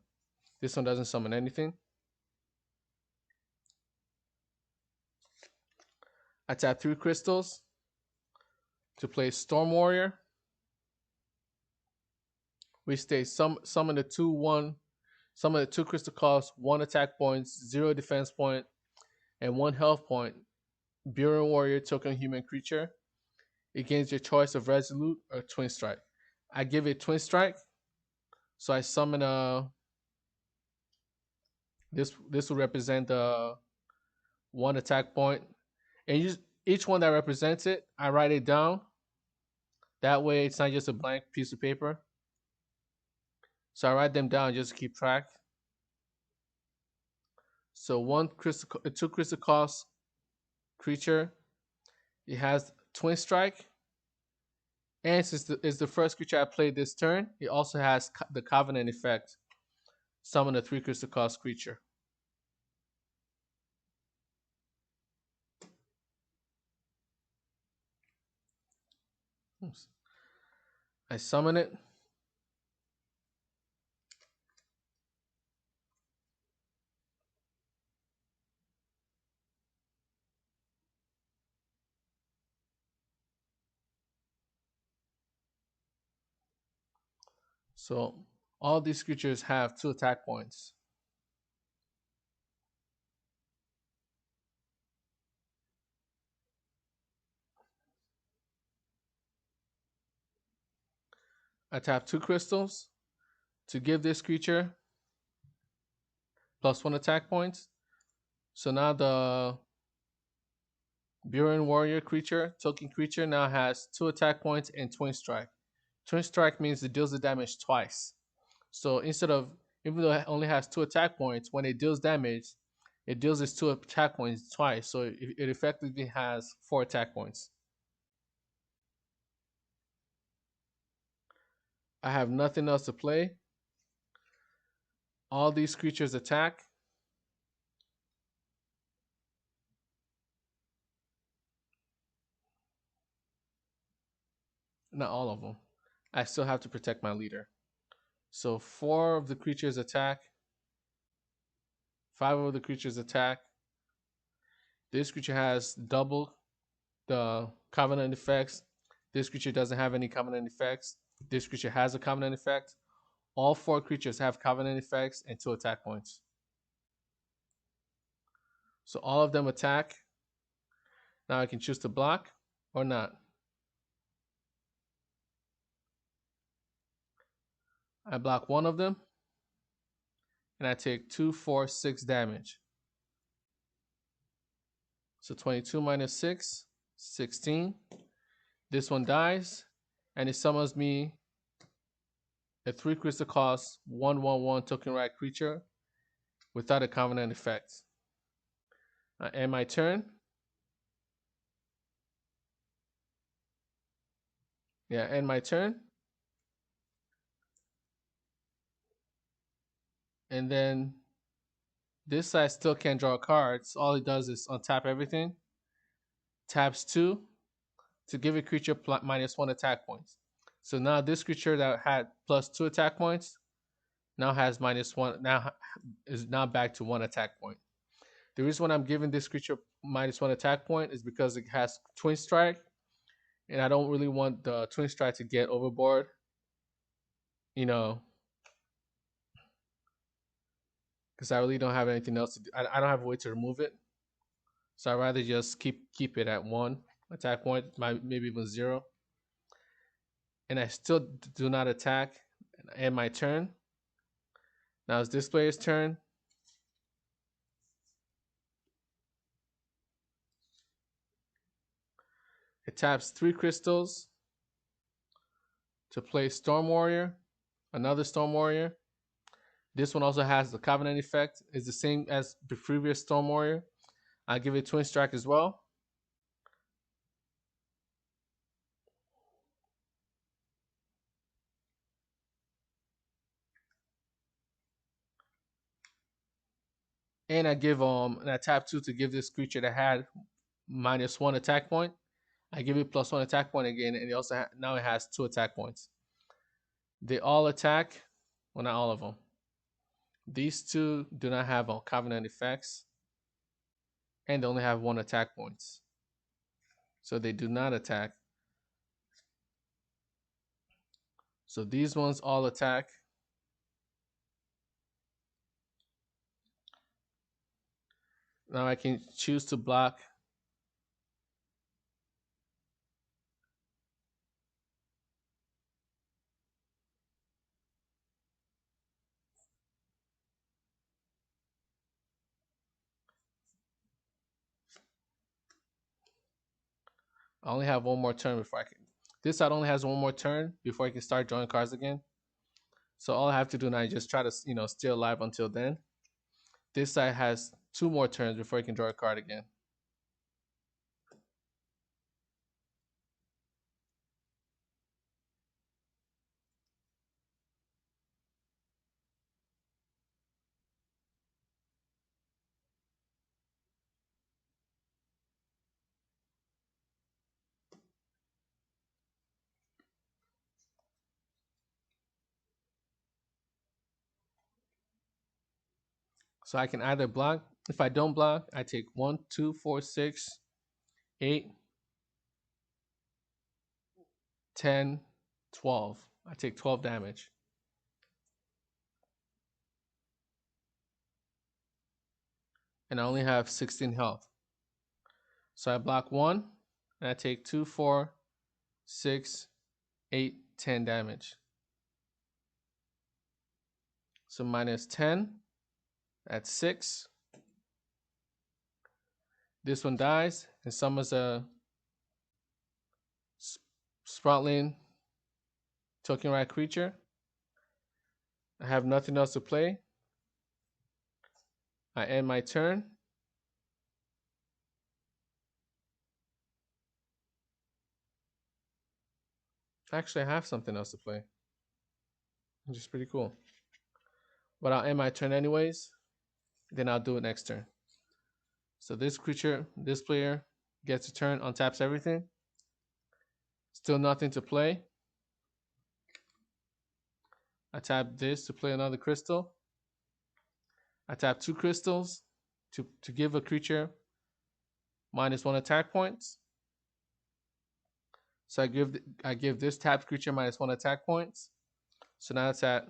S1: This one doesn't summon anything. I tap 3 crystals to play Storm Warrior. We stay summon the 2 crystal cost, 1 attack points, 0 defense point, and 1 health point. Bureau Warrior token human creature. It gains your choice of Resolute or Twin Strike. I give it Twin Strike. So I summon this will represent 1 attack point. And each one that represents it, I write it down. That way it's not just a blank piece of paper. So I write them down just to keep track. So 2 crystal cost creature. It has Twin Strike. And since it's the first creature I played this turn, it also has the Covenant effect. summon a 3 crystal cost creature. Oops. I summon it. So all these creatures have 2 attack points. I tap 2 crystals to give this creature +1 attack points. So now the Burin Warrior creature, token creature, now has 2 attack points and Twin Strike. Twin Strike means it deals the damage twice. So instead of, even though it only has 2 attack points, when it deals damage, it deals its 2 attack points twice. So it effectively has 4 attack points. I have nothing else to play. All these creatures attack. Not all of them. I still have to protect my leader. So 4 of the creatures attack. 5 of the creatures attack. This creature has double the covenant effects. This creature doesn't have any covenant effects. This creature has a covenant effect. All 4 creatures have covenant effects and 2 attack points. So all of them attack. Now I can choose to block or not. I block one of them, and I take 2, 4, 6 damage. So 22 minus 6, 16. This one dies, and it summons me a 3 crystal cost 1/1/1 token right creature without a covenant effect. I end my turn. Yeah, end my turn. And then this side still can't draw cards. All it does is untap everything. Taps 2 to give a creature -1 attack points. So now this creature that had +2 attack points now has -1. Now is now back to 1 attack point. The reason why I'm giving this creature -1 attack point is because it has Twin Strike, and I don't really want the Twin Strike to get overboard. You know, because I really don't have anything else to do. I don't have a way to remove it, so I'd rather just keep it at 1 attack point, maybe even 0. And I still do not attack. And end my turn. Now it's this player's turn. It taps 3 crystals to play Storm Warrior, another Storm Warrior. This one also has the Covenant effect. It's the same as the previous Storm Warrior. I give it Twin Strike as well. And I give and I tap 2 to give this creature that had -1 attack point. I give it +1 attack point again, and it also now it has 2 attack points. They all attack. Well, not all of them. These 2 do not have Covenant effects, and they only have 1 attack points. So they do not attack. So these ones all attack. Now I can choose to block. I only have 1 more turn before I can. This side only has 1 more turn before I can start drawing cards again. So all I have to do now is just try to, stay alive until then. This side has 2 more turns before I can draw a card again. So I can either block. If I don't block, I take 1, 2, 4, 6, 8, 10, 12. I take 12 damage. And I only have 16 health. So I block 1, and I take 2, 4, 6, 8, 10 damage. So minus 10, that's 6. This one dies and summons a Sproutling token rat creature. I have nothing else to play. I end my turn. Actually, I have something else to play, which is pretty cool. But I'll end my turn anyways. Then I'll do it next turn. So this creature, this player gets a turn, untaps everything. Still nothing to play. I tap this to play another crystal. I tap 2 crystals to give a creature -1 attack points. So I give this tapped creature -1 attack points. So now it's at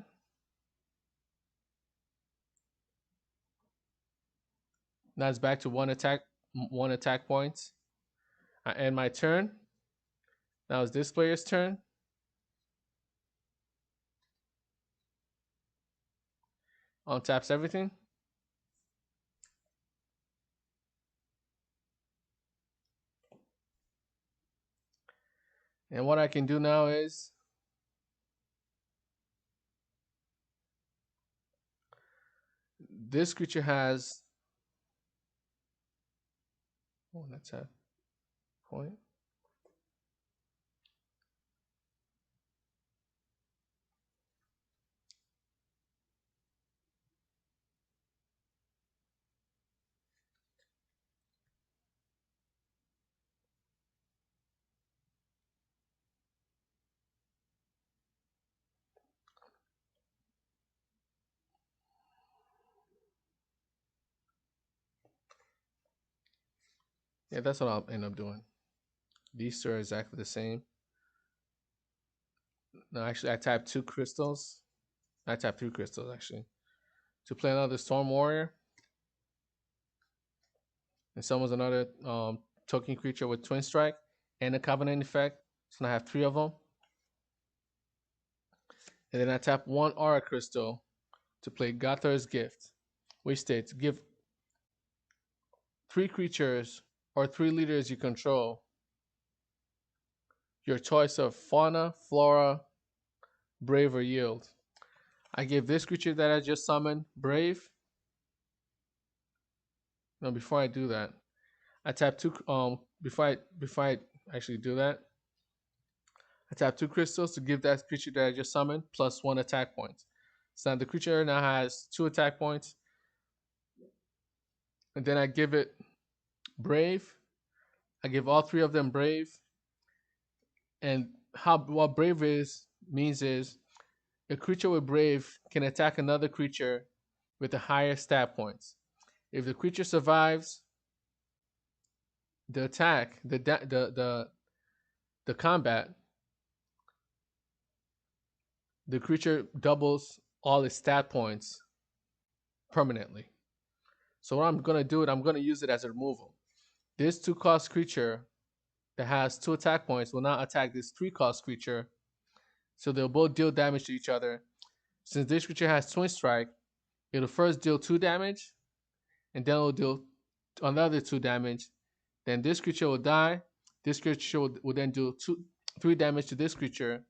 S1: now it's back to 1 attack points. I end my turn. Now it's this player's turn. Untaps everything. And what I can do now is this creature has 1 attack point. Yeah, that's what I'll end up doing. These two are exactly the same. No, actually, I tapped 2 crystals. I tapped 3 crystals, actually. To play another Storm Warrior. And summons another token creature with Twin Strike and a Covenant effect. So now I have 3 of them. And then I tap 1 Aura Crystal to play Gothar's Gift, which states give 3 creatures or 3 leaders you control your choice of fauna, flora, brave, or yield. I give this creature that I just summoned brave. No, before I do that, I tap 2 before I actually do that, I tap 2 crystals to give that creature that I just summoned +1 attack point. So now the creature now has 2 attack points. And then I give it brave. I give all 3 of them brave. And what brave means is a creature with brave can attack another creature with a higher stat points. If the creature survives the attack, the combat, the creature doubles all its stat points permanently. So what I'm gonna do I'm gonna use it as a removal. This 2-cost creature that has 2 attack points will now attack this 3-cost creature. So they'll both deal damage to each other. Since this creature has Twin Strike, it'll first deal 2 damage, and then it'll deal another 2 damage. Then this creature will die. This creature will then do 3 damage to this creature.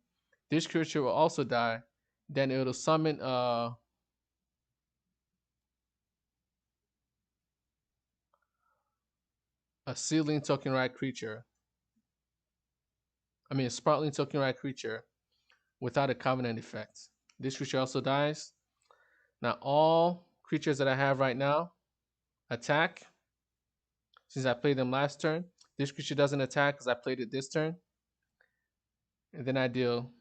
S1: This creature will also die. Then it'll summon a Sealing Token Rat creature. I mean, a Sparkling Token Rat creature without a Covenant effect. This creature also dies. Now, all creatures that I have right now attack. Since I played them last turn, this creature doesn't attack because I played it this turn. And then I deal.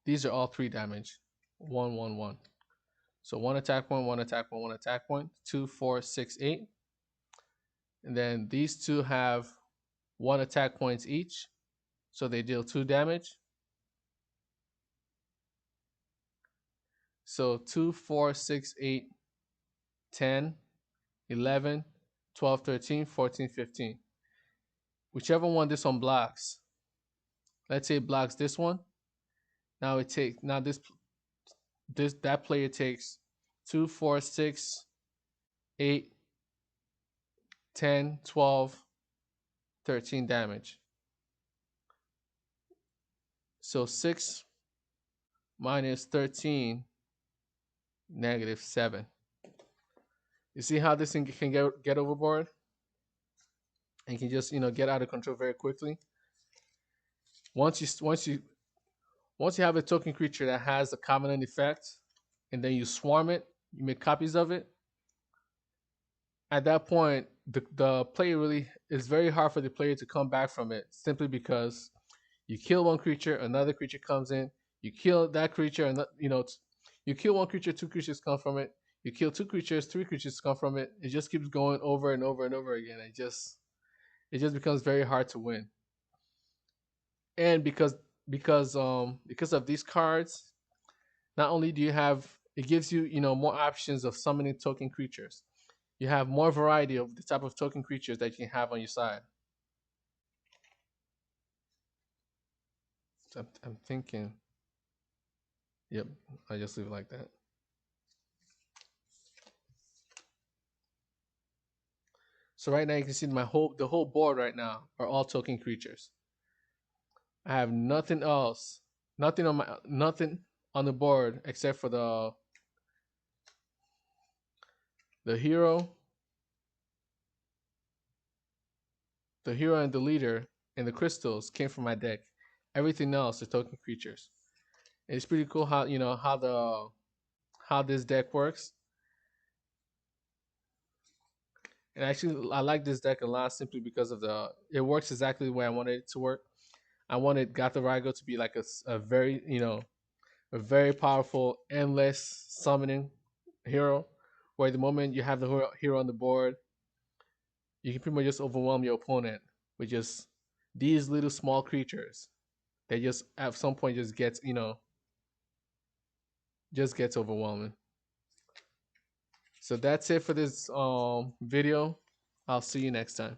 S1: These are all 3 damage. 1, 1, 1. So one attack point, one attack point, one attack point, 2, 4, 6, 8. And then these two have one attack points each. So they deal 2 damage. So 2, 4, 6, 8, 10, 11, 12, 13, 14, 15. Whichever one this one blocks. Let's say it blocks this one. Now it takes this that player takes 2, 4, 6, 8, 10, 12, 13 damage. So 6 minus 13, -7. You see how this thing can get overboard? And can just, get out of control very quickly. Once you have a token creature that has a covenant effect, and then you swarm it, you make copies of it. At that point, the player really, it's very hard for the player to come back from it, simply because you kill one creature, another creature comes in, you kill that creature, and you kill one creature, two creatures come from it. You kill two creatures, three creatures come from it. It just keeps going over and over and over again. It just becomes very hard to win. And because of these cards, not only do you have, it gives you, more options of summoning token creatures. You have more variety of the type of token creatures that you can have on your side. So I'm thinking, yep, I just leave it like that. So right now you can see the whole board right now are all token creatures. I have nothing else, nothing on the board except for the hero, and the leader, and the crystals came from my deck. Everything else is token creatures. And it's pretty cool how how this deck works. And actually, I like this deck a lot simply because of it works exactly the way I wanted it to work. I wanted Godwrath to be like a very, a very powerful, endless summoning hero, where the moment you have the hero on the board, you can pretty much just overwhelm your opponent with just these little small creatures. They just at some point just gets overwhelming. So that's it for this video. I'll see you next time.